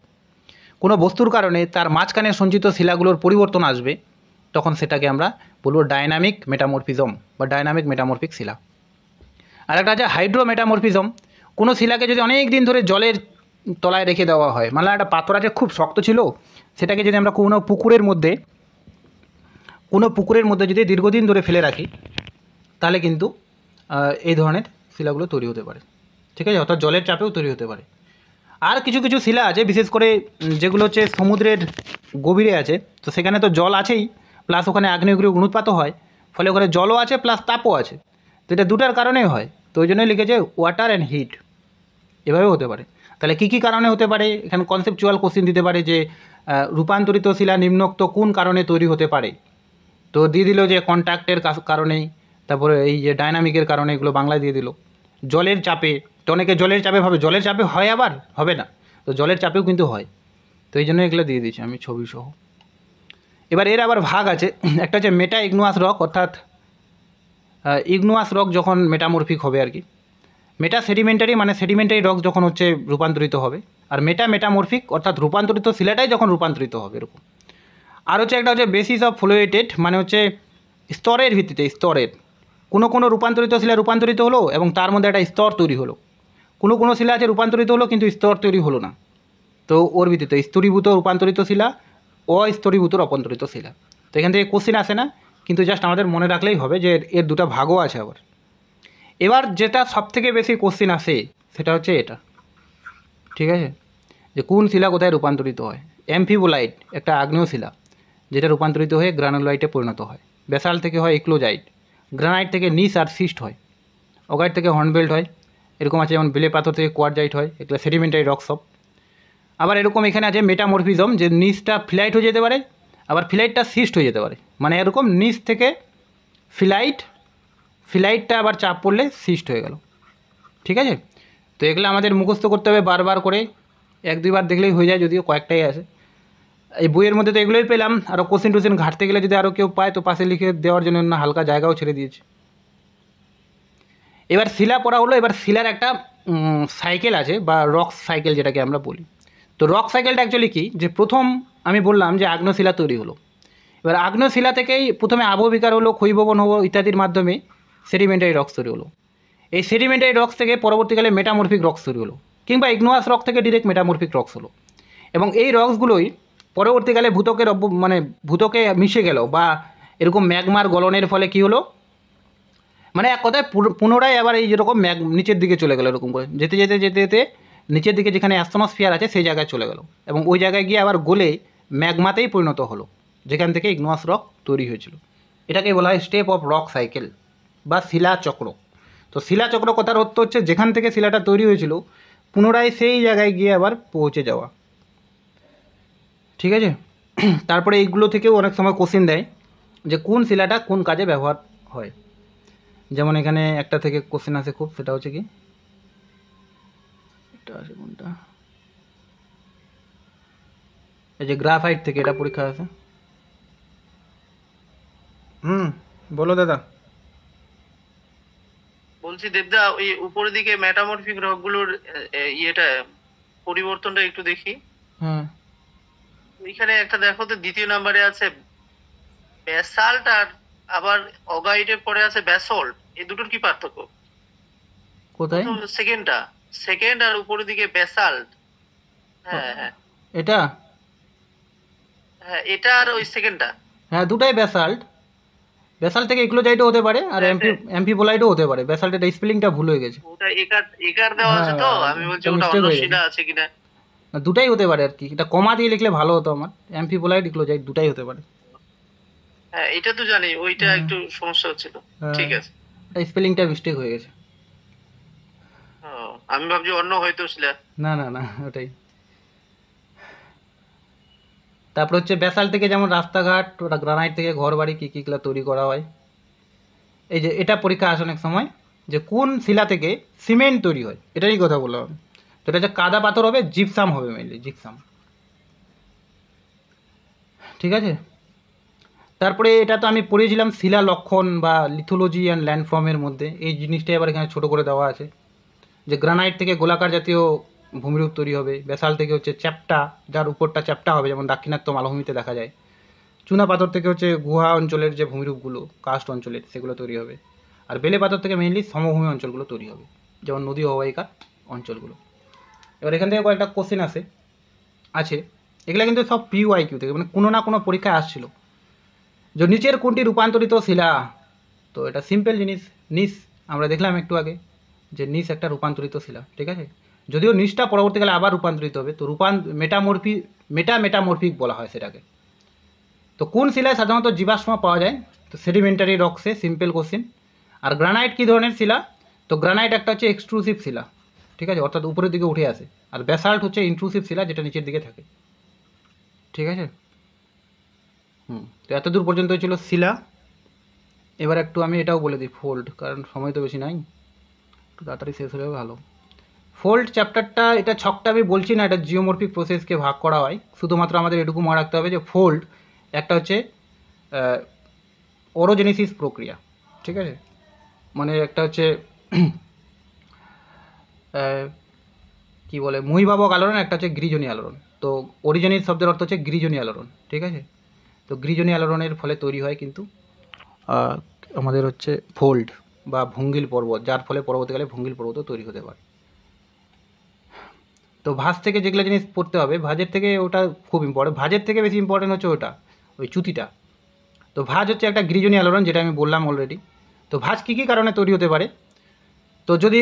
কোনো বস্তুর কারণে তার মাঝখানে সঞ্চিত শিলাগুলোর পরিবর্তন আসবে, তখন সেটাকে আমরা বলবো ডাইনামিক মেটামরফিজম বা ডাইনামিক মেটামরফিক শিলা। আর একটা আছে হাইড্রোমেটামরফিজম। কোনো শিলাকে যদি অনেক দিন ধরে জলের তলায় রেখে দেওয়া হয়, মানে একটা পাথর আছে খুব শক্ত ছিল, সেটাকে যদি আমরা কোনো পুকুরের মধ্যে যদি দীর্ঘদিন ধরে ফেলে রাখি, তাহলে কিন্তু এই ধরনের শিলাগুলো তৈরি হতে পারে। ঠিক আছে, অর্থাৎ জলের চাপেও তৈরি হতে পারে। আর কিছু কিছু শিলা আছে, বিশেষ করে যেগুলো হচ্ছে সমুদ্রের গভীরে আছে, তো সেখানে তো জল আছেই, প্লাস ওখানে আগ্নেয়গিরি অনুৎপাতও হয়, ফলে ওখানে জলও আছে প্লাস তাপও আছে। তো এটা দুটার কারণেই হয়, তো ওই জন্যই লিখেছে ওয়াটার অ্যান্ড হিট, এভাবেও হতে পারে। তাহলে কী কী কারণে হতে পারে, এখানে কনসেপচুয়াল কোশ্চেন দিতে পারে যে রূপান্তরিত শিলা নিম্নোক্ত কোন কারণে তৈরি হতে পারে। তো দিয়ে দিল যে কন্ট্যাক্টের কারণেই, তারপরে এই যে ডায়নামিকের কারণে, এগুলো বাংলায় দিয়ে দিল। জলের চাপে, তো অনেকে জলের চাপে ভাবে জলের চাপে হয়, আবার হবে না, তো জলের চাপেও কিন্তু হয়। তো এই জন্য এগুলো দিয়ে দিচ্ছি আমি ছবি সহ। এবার এর আবার ভাগ আছে, একটা হচ্ছে মেটা ইগনুয়াস রক, অর্থাৎ ইগনুয়াস রক যখন মেটামরফিক হবে আর কি। মেটা সেডিমেন্টারি মানে সেডিমেন্টারি রক যখন হচ্ছে রূপান্তরিত হবে, আর মেটামরফিক অর্থাৎ রূপান্তরিত শিলাটাই যখন রূপান্তরিত হবে, এরকম। আর হচ্ছে একটা হচ্ছে বেসিস অফ ফ্লুয়েটেড, মানে হচ্ছে স্তরের ভিত্তিতে, স্তরের কোনো রূপান্তরিত শিলা রূপান্তরিত হলো এবং তার মধ্যে একটা স্তর তৈরি হলো। কোনো শিলা আছে রূপান্তরিত হলো কিন্তু স্তর তৈরি হলো না, তো ওর ভিত্তিতে স্তরীভূত রূপান্তরিত শিলা, অস্তরীভূত রূপান্তরিত শিলা। তো এখান থেকে কোশ্চেন আসে না, কিন্তু জাস্ট আমাদের মনে রাখলেই হবে যে এর দুটো ভাগও আছে আবার। এবার যেটা সবথেকে বেশি কোশ্চেন আসে সেটা হচ্ছে এটা, ঠিক আছে, যে কোন শিলা কোথায় রূপান্তরিত হয়। অ্যাম্ফিবোলাইট একটা আগ্নেয় শিলা, যেটা রূপান্তরিত হয়ে গ্রানুলাইটে পরিণত হয়। ব্যাসাল্ট থেকে হয় ইক্লোজাইট, গ্রানাইট থেকে নিস আর সিস্ট হয়, অগাইট থেকে হর্নবেল্ট হয়, এরকম আছে যেমন বেলে পাথর থেকে কোয়ার্জাইট হয়, এগুলো সেডিমেন্টারি রক সব। আবার এরকম এখানে আছে মেটামরফিজম, যে নিচটা ফিলাইট হয়ে যেতে পারে, আবার ফিলাইটটা সিস্ট হয়ে যেতে পারে, মানে এরকম নিচ থেকে ফিলাইটটা আবার চাপ পড়লে সিস্ট হয়ে গেল। ঠিক আছে, তো এগুলো আমাদের মুখস্থ করতে হবে বারবার করে, এক দুইবার দেখলেই হয়ে যায়, যদিও কয়েকটাই আছে। এই বইয়ের মধ্যে তো এগুলোই পেলাম, আরও কোশ্চেন টোশ্চেন ঘাটতে গেলে যদি আরও কেউ পায় তো পাশে লিখে দেওয়ার জন্য না হালকা জায়গাও ছেড়ে দিয়েছে। এবার শিলা পড়া হলো। এবার শিলার একটা সাইকেল আছে, বা রক সাইকেল যেটাকে আমরা বলি। তো রক সাইকেলটা অ্যাকচুয়ালি কী, যে প্রথম আমি বললাম যে আগ্নেয়শিলা তৈরি হলো। এবার আগ্নেয়শিলা থেকেই প্রথমে আবহবিকার হলো, ক্ষয়ীভবন হলো ইত্যাদির মাধ্যমে সেডিমেন্টারি রক্স তৈরি হলো। এই সেডিমেন্টারি রক্স থেকে পরবর্তীকালে মেটামরফিক রক্স তৈরি হলো, কিংবা ইগনুয়াস রক থেকে ডিরেক্ট মেটামরফিক রক্স হলো। এবং এই রক্সগুলোই পরবর্তীকালে ভূতকে মিশে গেল, বা এরকম ম্যাগমার গলনের ফলে কী হলো, মানে এক কথায় পুনরায় আবার এই যেরকম নিচের দিকে চলে গেল, এরকম করে যেতে যেতে যেতে যেতে নিচের দিকে যেখানে অ্যাস্ট্রোস্ফিয়ার আছে সেই জায়গায় চলে গেল, এবং ওই জায়গায় গিয়ে আবার গলে ম্যাগমাতেই পরিণত হলো, যেখান থেকে ইগনুয়াস রক তৈরি হয়েছিল। এটাকেই বলা হয় স্টেপ অফ রক সাইকেল বা শিলাচক্র। তো শিলাচক্র কথার অর্থ হচ্ছে যেখান থেকে শিলাটা তৈরি হয়েছিল পুনরায় সেই জায়গায় গিয়ে আবার পৌঁছে যাওয়া। ঠিক আছে, তারপরে এইগুলো থেকেও অনেক সময় কোশ্চেন দেয় যে কোন শিলাটা কোন কাজে ব্যবহার হয়। যেমন এখানে একটা থেকে কোশ্চেন আসে খুব, সেটা হচ্ছে কি, এটা আছে কোনটা, এই যে গ্রাফাইট থেকে এটা পরীক্ষা আছে। বলো দাদা। বলছি দেবদা, ওই উপরের দিকে মেটামরফিক রকগুলোর ইয়েটা পরিবর্তনটা একটু দেখি। হ্যাঁ, ওইখানে একটা দেখো তো, দ্বিতীয় নাম্বারে আছে ব্যাসাল্ট, আর আবার অগাইটের পরে আছে ব্যাসল্ট। এই দুটোর কি পার্থক্য? কোথায়? সেকেন্ড আর উপরের দিকে ব্যাসাল্ট। হ্যাঁ হ্যাঁ এটা হ্যাঁ, এটা আর ওই সেকেন্ডটা। হ্যাঁ, দুটাই ব্যাসাল্ট। ব্যাসাল্ট থেকে ইক্লোজাইটও হতে পারে, আর অ্যাম্ফিবোলাইটও হতে পারে। ব্যাসাল্টের স্পেলিংটা ভুল হয়ে গেছে। ওটা একার দেওয়া আছে, তো আমি বলছি ওটা মিস্টেক অন্য হয়ে শিলা গেছে। আছে কিনা। দুটাই হতে পারে আর কি, এটা কমা দিয়ে লিখলে ভালো হতো আমার। অ্যাম্ফিবোলাইট ইক্লোজাইট দুটাই হতে পারে। হ্যাঁ, এটা তো জানি, ওইটা হ্যাঁ। একটু সমস্যা হচ্ছিল। ঠিক আছে, এটা স্পেলিংটা মিস্টেক হয়ে গেছে। ও, আমি ভাবছি অন্য হয়তো শিলা। না না না, ওটাই। তারপর হচ্ছে ব্যাসাল্ট থেকে যেমন রাস্তাঘাট, ওটা গ্রানাইট থেকে ঘর বাড়ি কী কীগুলো তৈরি করা হয়। এই যে এটা পরীক্ষা আসে অনেক সময়, যে কোন শিলা থেকে সিমেন্ট তৈরি হয়, এটারই কথা বললাম। তো এটা হচ্ছে কাদা পাথর হবে, জিপসাম হবে, মেনলি জিপসাম। ঠিক আছে, তারপরে এটা তো আমি পড়েছিলাম শিলা লক্ষণ বা লিথোলজি অ্যান্ড ল্যান্ডফর্মের মধ্যে। এই জিনিসটাই আবার এখানে ছোটো করে দেওয়া আছে, যে গ্রানাইট থেকে গোলাকার জাতীয় ভূমিরূপ তৈরি হবে, ব্যাসাল্ট থেকে হচ্ছে চ্যাপ্টা, যার উপরটা চ্যাপ্টা হবে, যেমন দাক্ষিণাত্য মালভূমিতে দেখা যায়। চুনা পাথর থেকে হচ্ছে গুহা অঞ্চলের যে ভূমিরূপগুলো কাস্ট অঞ্চলের সেগুলো তৈরি হবে। আর বেলে পাথর থেকে মেইনলি সমভূমি অঞ্চলগুলো তৈরি হবে, যেমন নদী অববাহিকার অঞ্চলগুলো। এবার এখান থেকে কয়েকটা কোশ্চেন আছে, এগুলো কিন্তু সব PYQ থেকে, মানে কোনো না কোনো পরীক্ষায় আসছিল। যে নিচের কোনটি রূপান্তরিত শিলা, তো এটা সিম্পল জিনিস, নিস। আমরা দেখলাম একটু আগে যে নিস একটা রূপান্তরিত শিলা, ঠিক আছে। যদিও নিচটা পরবর্তীকালে আবার রূপান্তরিত হবে, তো মেটামরফিক বলা হয় সেটাকে। তো কোন শিলায় সাধারণত জীবাশ্ম পাওয়া যায়, তো সেডিমেন্টারি রক্সে, সিম্পল কোশ্চেন। আর গ্রানাইট কী ধরনের শিলা, তো গ্রানাইট একটা হচ্ছে এক্সট্রুসিভ শিলা, ঠিক আছে, অর্থাৎ উপরের দিকে উঠে আসে। আর ব্যাসাল্ট হচ্ছে ইন্ট্রুসিভ শিলা, যেটা নিচের দিকে থাকে, ঠিক আছে। তো এতদূর পর্যন্ত ছিল শিলা। এবার একটু আমি এটাও বলে দিই ফোল্ড, কারণ সময় তো বেশি নাই, একটু তাড়াতাড়ি শেষ হলে ভালো। ফোল্ড চ্যাপ্টারটা, এটা ছকটা আমি বলছি না, এটা জিওমরফিক প্রসেসকে ভাগ করা হয়। শুধুমাত্র আমাদের এটুকু মনে রাখতে হবে যে ফোল্ড একটা হচ্ছে অরোজেনেসিস প্রক্রিয়া, ঠিক আছে। মানে একটা হচ্ছে কি বলে মহিভাবক আলোড়ন, একটা হচ্ছে গ্রিজনী আলোড়ন। তো অরিজিনিস শব্দের অর্থ হচ্ছে গ্রিজনী আলোড়ন, ঠিক আছে। তো গ্রিজনী আলোড়নের ফলে তৈরি হয় কিন্তু আমাদের হচ্ছে ফোল্ড বা ভঙ্গিল পর্বত, যার ফলে পরবর্তীকালে ভঙ্গিল পর্বতও তৈরি হতে পারে। তো ভাঁজ থেকে যেগুলো জিনিস পড়তে হবে, ভাঁজের থেকে ওটা খুব ইম্পর্টেন্ট, ভাঁজের থেকে বেশি ইম্পর্টেন্ট হচ্ছে ওটা, ওই চ্যুতিটা। তো ভাঁজ হচ্ছে একটা গ্রিজনী আলোড়ন, যেটা আমি বললাম অলরেডি। তো ভাঁজ কী কী কারণে তৈরি হতে পারে, তো যদি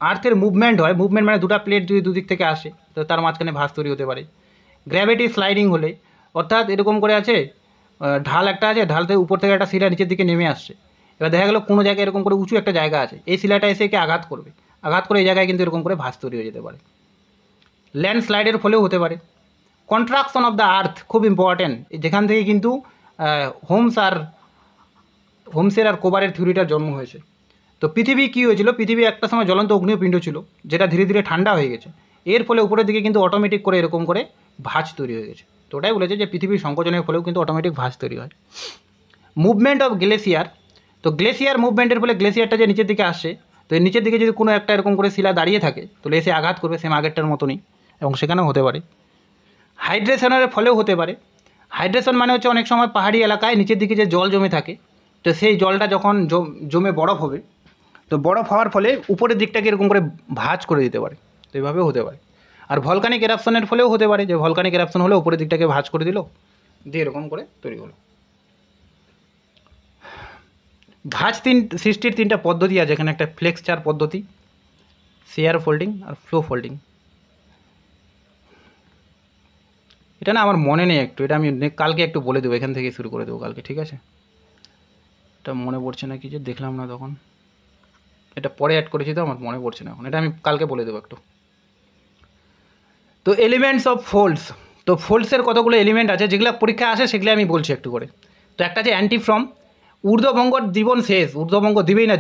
আর্থের মুভমেন্ট হয়, মুভমেন্ট মানে দুটো প্লেট যদি দুদিক থেকে আসে, তো তার মাঝখানে ভাঁজ তৈরি হতে পারে। গ্র্যাভিটি স্লাইডিং হলে, অর্থাৎ এরকম করে আছে, ঢাল একটা আছে, ঢাল থেকে উপর থেকে একটা শিলা নিচের দিকে নেমে আসছে। এবার দেখা গেলো কোনো জায়গায় এরকম করে উঁচু একটা জায়গা আছে, এই শিলাটা এসে একে আঘাত করবে, আঘাত করে এই জায়গায় কিন্তু এরকম করে ভাঁজ তৈরি হয়ে যেতে পারে। ল্যান্ডস্লাইডের ফলেও হতে পারে। কন্ট্রাকশন অফ দ্য আর্থ খুব ইম্পর্ট্যান্ট, যেখান থেকে কিন্তু হোমসের আর কোবারের থিওরিটার জন্ম হয়েছে। তো পৃথিবী কী হয়েছিল, পৃথিবী একটা সময় জ্বলন্ত অগ্নিপিণ্ড ছিল, যেটা ধীরে ধীরে ঠান্ডা হয়ে গেছে। এর ফলে উপরের দিকে কিন্তু অটোমেটিক করে এরকম করে ভাঁজ তৈরি হয়ে গেছে। তো ওটাই বলেছে যে পৃথিবীর সংকোচনের ফলেও কিন্তু অটোমেটিক ভাঁজ তৈরি হয়। মুভমেন্ট অফ গ্লেসিয়ার, তো গ্লেসিয়ার মুভমেন্টের ফলে গ্লেসিয়ারটা যে নিচের দিকে আসছে, তো এই নিচের দিকে যদি কোনো একটা এরকম করে শিলা দাঁড়িয়ে থাকে, তাহলে এসে আঘাত করবে সেম আগেরটার মতনই, এবং সেখানেও হতে পারে। হাইড্রেশনের ফলেও হতে পারে। হাইড্রেশন মানে হচ্ছে অনেক সময় পাহাড়ি এলাকায় নিচের দিকে যে জল জমে থাকে, তো সেই জলটা যখন জমে বরফ হবে, তো বরফ হওয়ার ফলে উপরের দিকটাকে এরকম করে ভাঁজ করে দিতে পারে, তো এইভাবেও হতে পারে। আর ভলকানিক এরাপশনের ফলেও হতে পারে, যে ভলকানিক এরাপশন হলে উপরের দিকটাকে ভাঁজ করে দিল, দিয়ে এরকম করে তৈরি হলো। ভাঁজ সৃষ্টির তিনটা পদ্ধতি আছে এখানে, একটা ফ্লেক্সচার পদ্ধতি, শেয়ার ফোল্ডিং আর ফ্লো ফোল্ডিং। এটা না আমার মনে নেই একটু, এটা আমি কালকে একটু বলে দেবো, এখান থেকে শুরু করে দেবো কালকে, ঠিক আছে। এটা মনে পড়ছে না কি যে দেখলাম না তখন, এটা পরে অ্যাড করেছি তো আমার মনে পড়ছে না এখন, এটা আমি কালকে বলে দেবো একটু। তো এলিমেন্টস অফ ফোল্ডস, তো ফোল্ডসের কতগুলো এলিমেন্ট আছে যেগুলো পরীক্ষায় আসে, সেগুলো আমি বলছি একটু করে। তো একটা আছে অ্যান্টিফ্রম, ঊর্ধ্ববঙ্গর জীবন শেষ, ঊর্ধ্ববঙ্গ দিবেই না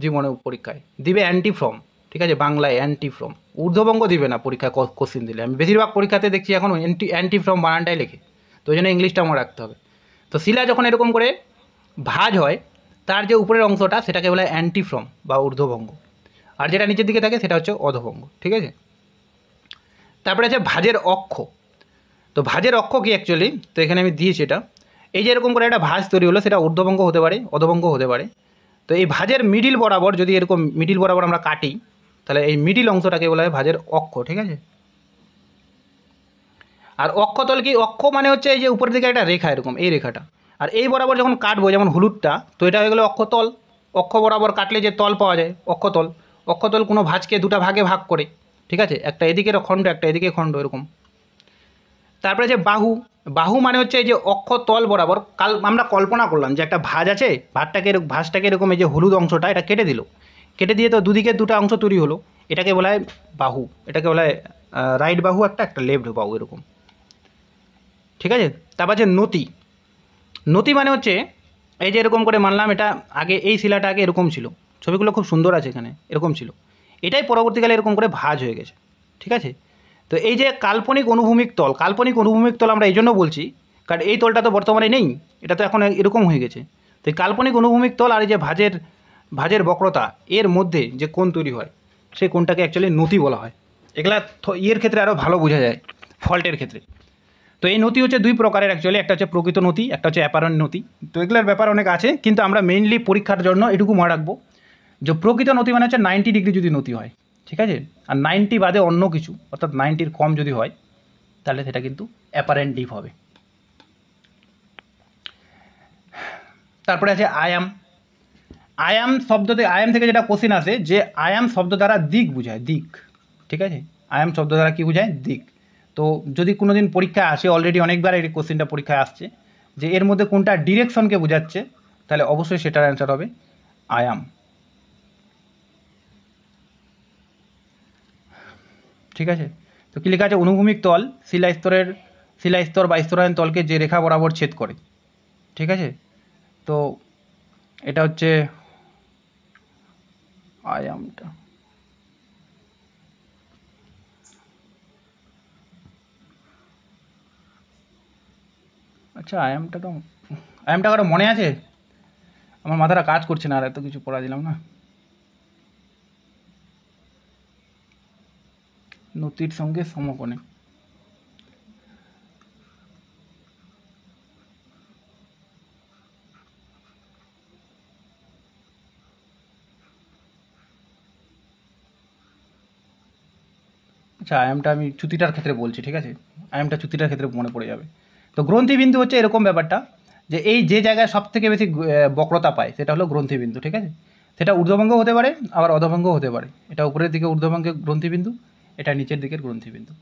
জীবনে পরীক্ষায়, দিবে অ্যান্টিফ্রম, ঠিক আছে, বাংলায় অ্যান্টিফ্রম, ঊর্ধ্ববঙ্গ দিবে না পরীক্ষায় কোশ্চিন দিলে। আমি বেশিরভাগ পরীক্ষাতে দেখছি এখন অ্যান্টিফ্রম বানানটাই লেখে, তো ওই জন্য ইংলিশটা মনে রাখতে হবে। তো শিলা যখন এরকম করে ভাঁজ হয়, তার যে উপরের অংশটা সেটাকে বলে অ্যান্টিফ্রম বা ঊর্ধ্ববঙ্গ, আর যেটা নিচের দিকে থাকে সেটা হচ্ছে অধবঙ্গ, ঠিক আছে। তারপরে আছে ভাঁজের অক্ষ, তো ভাঁজের অক্ষ কি অ্যাকচুয়ালি, তো এখানে আমি দিয়েছি এটা, এই যে এরকম করে একটা ভাঁজ তৈরি হলো, সেটা ঊর্ধ্ববঙ্গ হতে পারে, অধবঙ্গ হতে পারে। তো এই ভাঁজের মিডিল বরাবর যদি এরকম মিডিল বরাবর আমরা কাটি, তাহলে এই মিডিল অংশটাকে বলা হয় ভাঁজের অক্ষ, ঠিক আছে। আর অক্ষতল কি, অক্ষ মানে হচ্ছে এই যে উপরের দিকে একটা রেখা এরকম, এই রেখাটা, আর এই বরাবর যখন কাটবো যেমন হলুদটা, তো এটা হয়ে গেলো অক্ষতল। অক্ষ বরাবর কাটলে যে তল পাওয়া যায় অক্ষতল। অক্ষতল কোনো ভাঁজকে দুটা ভাগে ভাগ করে, ঠিক আছে, একটা এদিকের খণ্ড একটা এদিকে খণ্ড এরকম। তারপরে যে বাহু, বাহু মানে হচ্ছে এই যে অক্ষতল বরাবর, আমরা কল্পনা করলাম যে একটা ভাঁজ আছে, ভাঁজটাকে এরকম এই যে হলুদ অংশটা এটা কেটে দিল, কেটে দিয়ে তো দুদিকে দুটো অংশ তৈরি হলো, এটাকে বলা হয় বাহু, এটাকে বলা হয় রাইট বাহু একটা লেফট বাহু এরকম, ঠিক আছে। তারপর আছে নতি, নতি মানে হচ্ছে এই যে এরকম করে মানলাম এটা আগে এই শিলাটা আগে এরকম ছিল, ছবিগুলো খুব সুন্দর আছে এখানে, এরকম ছিল, এটাই পরবর্তীকালে এরকম করে ভাঁজ হয়ে গেছে, ঠিক আছে। তো এই যে কাল্পনিক অনুভূমিক তল আমরা এই জন্য বলছি, কারণ এই তলটা তো বর্তমানে নেই, এটা তো এখন এরকম হয়ে গেছে। তো এই কাল্পনিক অনুভূমিক তল আর এই যে ভাঁজের বক্রতা, এর মধ্যে যে কোণ তৈরি হয়, সেই কোণটাকে অ্যাকচুয়ালি নতি বলা হয়। এগুলা ইয়ের ক্ষেত্রে আরও ভালো বোঝা যায়, ফল্টের ক্ষেত্রে। তো এই নতি হচ্ছে দুই প্রকারের অ্যাকচুয়ালি, একটা হচ্ছে প্রকৃত নতি, একটা হচ্ছে অ্যাপারেন্ট নতি। তো এগুলোর ব্যাপার অনেক আছে, কিন্তু আমরা মেইনলি পরীক্ষার জন্য এটুকু মনে রাখবো যে প্রকৃত নতি মানে হচ্ছে 90 ডিগ্রি যদি নতি হয়, ঠিক আছে, আর 90 বাদে অন্য কিছু অর্থাৎ 90-র কম যদি হয় তাহলে সেটা কিন্তু অ্যাপারেন্ট ডিপ হবে। তারপরে আছে আয়াম। আয়াম আয়াম থেকে যেটা কোশ্চেন আসে যে আয়াম শব্দ দ্বারা দিক বোঝায়, দিক, ঠিক আছে, আয়াম শব্দ দ্বারা কী বোঝায়, দিক। তো যদি কোনো দিন পরীক্ষায় আসে, অলরেডি অনেকবার এই কোশ্চেনটা পরীক্ষায় আসছে, যে এর মধ্যে কোনটা ডিরেকশনকে বোঝাচ্ছে, তাহলে অবশ্যই সেটার অ্যান্সার হবে আয়াম, ঠিক আছে। তো কী লেখা আছে, অনুভূমিক তল শিলাস্তর বা স্তরায়ন তলকে যে রেখা বরাবর ছেদ করে, ঠিক আছে। তো এটা হচ্ছে আয়ামটা। আচ্ছা আয়ামটা কারো মনে আছে? আমার মাথাটা কাজ করছে না, আর এত কিছু পড়া দিলাম না। নতির সঙ্গে সমকোণে, আচ্ছা আয়ামটা আমি চ্যুতিটার ক্ষেত্রে বলছি, ঠিক আছে, আয়ামটা চ্যুতিটার ক্ষেত্রে মনে পড়ে যাবে। তো গ্রন্থিবিন্দু হচ্ছে এরকম ব্যাপারটা, যে এই যে জায়গায় সব থেকে বেশি বক্রতা পায় সেটা হলো গ্রন্থিবিন্দু, ঠিক আছে। সেটা ঊর্ধ্বভঙ্গ হতে পারে, আবার অধভঙ্গ হতে পারে। এটা উপরের দিকে ঊর্ধ্বভঙ্গের গ্রন্থিবিন্দু, এটা নিচের দিকের গ্রন্থিবিন্দু।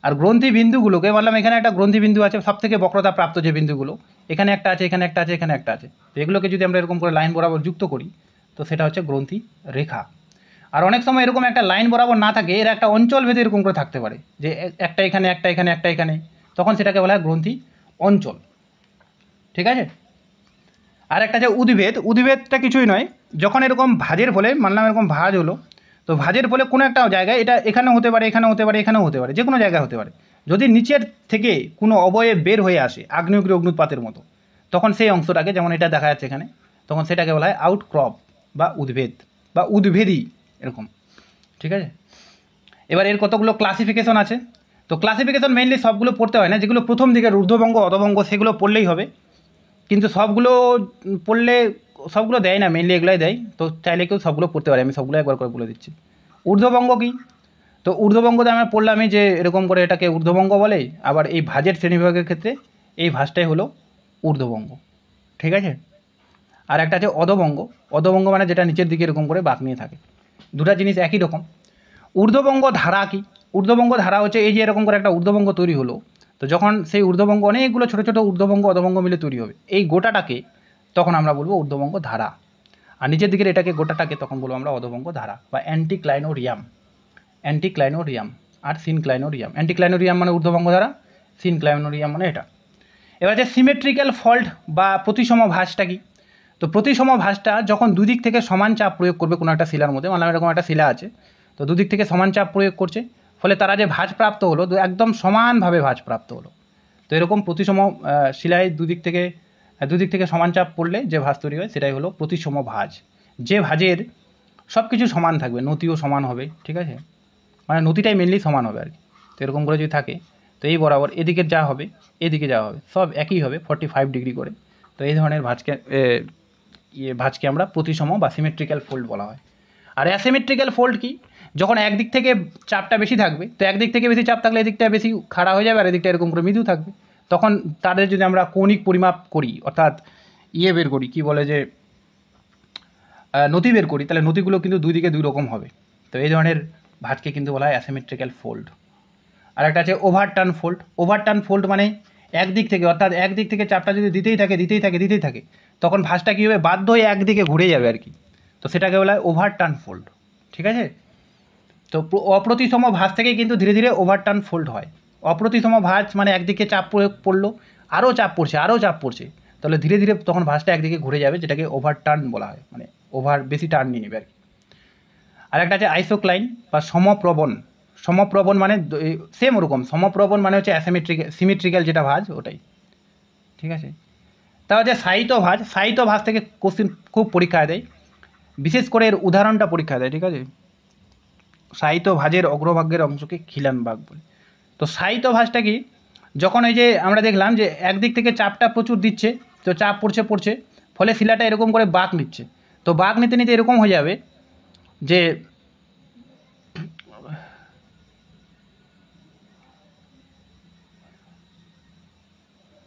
আর গ্রন্থিবিন্দুগুলোকে বললাম, এখানে একটা গ্রন্থিবিন্দু আছে, সব থেকে বক্রতা প্রাপ্ত যে বিন্দুগুলো, এখানে একটা আছে, এখানে একটা আছে, এখানে একটা আছে। তো এগুলোকে যদি আমরা এরকম করে লাইন বরাবর যুক্ত করি, তো সেটা হচ্ছে গ্রন্থি রেখা। আর অনেক সময় এরকম একটা লাইন বরাবর না থাকে, এর একটা অঞ্চল ভেদে এরকম করে থাকতে পারে, যে একটা এখানে, একটা এখানে, একটা এখানে, তখন সেটাকে বলা হয় গ্রন্থি অঞ্চল, ঠিক আছে। আর একটা যে উদ্ভিদটা কিছুই নয়, যখন এরকম ভাঁজের ফলে, মানলাম এরকম ভাঁজ হলো, তো ভাঁজের ফলে কোনো একটা জায়গায়, এটা এখানেও হতে পারে, এখানেও হতে পারে, এখানেও হতে পারে, যে কোনো জায়গায় হতে পারে, যদি নিচের থেকে কোনো অবয়ব বের হয়ে আসে আগ্নেয়গিরি অগ্নুৎপাতের মতো, তখন সেই অংশটাকে, যেমন এটা দেখা যাচ্ছে এখানে, তখন সেটাকে বলা হয় আউটক্রপ বা উদ্ভিদ বা উদ্ভিদই, এরকম, ঠিক আছে। এবার এর কতগুলো ক্লাসিফিকেশন আছে। তো ক্লাসিফিকেশন মেইনলি সবগুলো পড়তে হয় না, যেগুলো প্রথম দিকের ঊর্ধ্ববঙ্গ অধবঙ্গ সেগুলো পড়লেই হবে, কিন্তু সবগুলো পড়লে সবগুলো দেয় না, মেইনলি এগুলোই দেয়। তো চাইলে কেউ সবগুলো পড়তে পারে, আমি সবগুলো একবার করে বলে দিচ্ছি। ঊর্ধ্ববঙ্গ কী? তো ঊর্ধ্ববঙ্গতে আমরা পড়লামই যে এরকম করে এটাকে ঊর্ধ্ববঙ্গ বলে, আবার এই ভাঁজের শ্রেণীবিভাগের ক্ষেত্রে এই ভাঁজটাই হলো ঊর্ধ্ববঙ্গ, ঠিক আছে। আর একটা আছে অধবঙ্গ। অধবঙ্গ মানে যেটা নিচের দিকে এরকম করে বাঁক নিয়ে থাকে। দুটা জিনিস একই রকম। ঊর্ধ্ববঙ্গ ধারা কী? ঊর্ধ্ববঙ্গ ধারা হচ্ছে এই যে এরকম করে একটা ঊর্ধ্ববঙ্গ তৈরি হলো, তো যখন সেই ঊর্ধ্ববঙ্গ অনেকগুলো ছোটো ছোটো ঊর্ধ্ববঙ্গ অধবঙ্গ মিলে তৈরি হবে, এই গোটাটাকে তখন আমরা বলবো ঊর্ধ্ববঙ্গ ধারা। আর নিচের দিকের এটাকে গোটাটাকে তখন বলবো আমরা অধবঙ্গ ধারা বা অ্যান্টিক্লাইনোরিয়াম। অ্যান্টিক্লাইনোরিয়াম আর সিনক্লাইনোরিয়াম। অ্যান্টিক্লাইনোরিয়াম মানে ঊর্ধ্ববঙ্গ ধারা, সিনক্লাইনোরিয়াম মানে এটা। এবার যে সিমেট্রিক্যাল ফল্ট বা প্রতিসম ভাঁজটা কি? তো প্রতিসম ভাঁজটা যখন দুদিক থেকে সমান চাপ প্রয়োগ করবে কোনো একটা শিলার মধ্যে, মানে এরকম একটা শিলা আছে, তো দুদিক থেকে সমান চাপ প্রয়োগ করছে, ফলে তারা যে ভাঁজ প্রাপ্ত হলো একদম সমানভাবে ভাঁজ প্রাপ্ত হলো। তো এরকম প্রতিসম শিলায় দুদিক থেকে সমান চাপ পড়লে যে ভাঁজ তৈরি হয় সেটাই হলো প্রতিসম ভাঁজ। যে ভাঁজের সব কিছু সমান থাকবে, নতিও সমান হবে, ঠিক আছে, মানে নতিটাই মেনলি সমান হবে আর কি। তো এরকম করে যদি থাকে, তো এই বরাবর এদিকে যা হবে এদিকে যা হবে সব একই হবে 45 ডিগ্রি করে। তো এই ধরনের ভাঁজকে আমরা প্রতিসম বা সিমেট্রিক্যাল ফোল্ড বলা হয়। আর অ্যাসিমেট্রিক্যাল ফোল্ড কি? যখন একদিক থেকে চাপটা বেশি থাকবে, তো একদিক থেকে বেশি চাপ থাকলে এদিকটা বেশি খাড়া হয়ে যাবে আর এদিকটা এরকম করে মৃদু থাকবে, তখন তাদের যদি আমরা কৌণিক পরিমাপ করি, অর্থাৎ বের করি, কি বলে যে নতি বের করি, তাহলে নতিগুলো কিন্তু দুই দিকে দুই রকম হবে। তো এই ধরনের ভাঁজকে কিন্তু বলা হয় অ্যাসিমেট্রিক্যাল ফোল্ড। আর একটা আছে ওভারটার্ন ফোল্ড। ওভারটার্ন ফোল্ড মানে একদিক থেকে, অর্থাৎ একদিক থেকে চাপটা যদি দিতেই থাকে, তখন ভাঁজটা কী হবে, বাধ্য হয়ে একদিকে ঘুরে যাবে আর কি। তো সেটাকে বলা হয় ওভারটার্ন ফোল্ড, ঠিক আছে। তো অপ্রতিসম ভাঁজ থেকেই কিন্তু ধীরে ধীরে ওভারটার্ন ফোল্ড হয়। অপ্রতিসম ভাঁজ মানে একদিকে চাপ প্রয়োগ পড়লো, আরও চাপ পড়ছে, তাহলে ধীরে ধীরে তখন ভাঁজটা একদিকে ঘুরে যাবে, যেটাকে ওভারটার্ন বলা হয়, মানে বেশি টার্ন নিয়ে নেবে আর কি। আর একটা আছে আইসোক্লাইন বা সমপ্রবণ মানে সেম ওরকম। সমপ্রবণ মানে হচ্ছে সিমেট্রিক্যাল যেটা ভাঁজ ওটাই, ঠিক আছে। তা হচ্ছে সাহিত্য ভাঁজ থেকে কোশ্চিন খুব পরীক্ষায় দেয়, বিশেষ করে এর উদাহরণটা পরীক্ষায় দেয়, ঠিক আছে। সাহিত্য ভাঁজের অগ্রভাগের অংশকে খিলান ভাগ বলে। তো সাহিত্য ভাঁজটা কি? যখন এই যে আমরা দেখলাম যে একদিক থেকে চাপটা প্রচুর দিচ্ছে, তো চাপ পড়ছে ফলে শিলাটা এরকম করে বাঁক নিচ্ছে। তো বাঁক নিতে নিতে এরকম হয়ে যাবে যে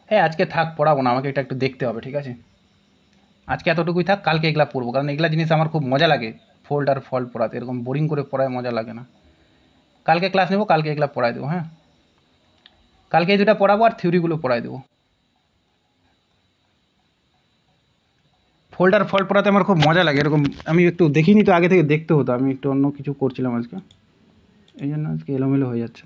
হ্যাঁ আজকে থাক, পড়াবো না, আমাকে এটা একটু দেখতে হবে, ঠিক আছে? আজকে এতটুকুই থাক, কালকে এগুলা পড়বো, কারণ এগুলা জিনিস আমার খুব মজা লাগে। ফোল্ড আর ফল্ট পড়াতে এরকম বোরিং করে পড়ায় মজা লাগে না। কালকে ক্লাস নেবো, কালকে এগুলা পড়ায় দেবো। হ্যাঁ, কালকে এই দুটা পড়াবো আর থিওরিগুলো পড়ায় দেবো। ফোল্ড আর ফল্ট পড়াতে আমার খুব মজা লাগে। এরকম আমি একটু দেখিনি তো, আগে থেকে দেখতে হতো, আমি একটু অন্য কিছু করছিলাম আজকে, এই জন্য আজকে এলোমেলো হয়ে যাচ্ছে।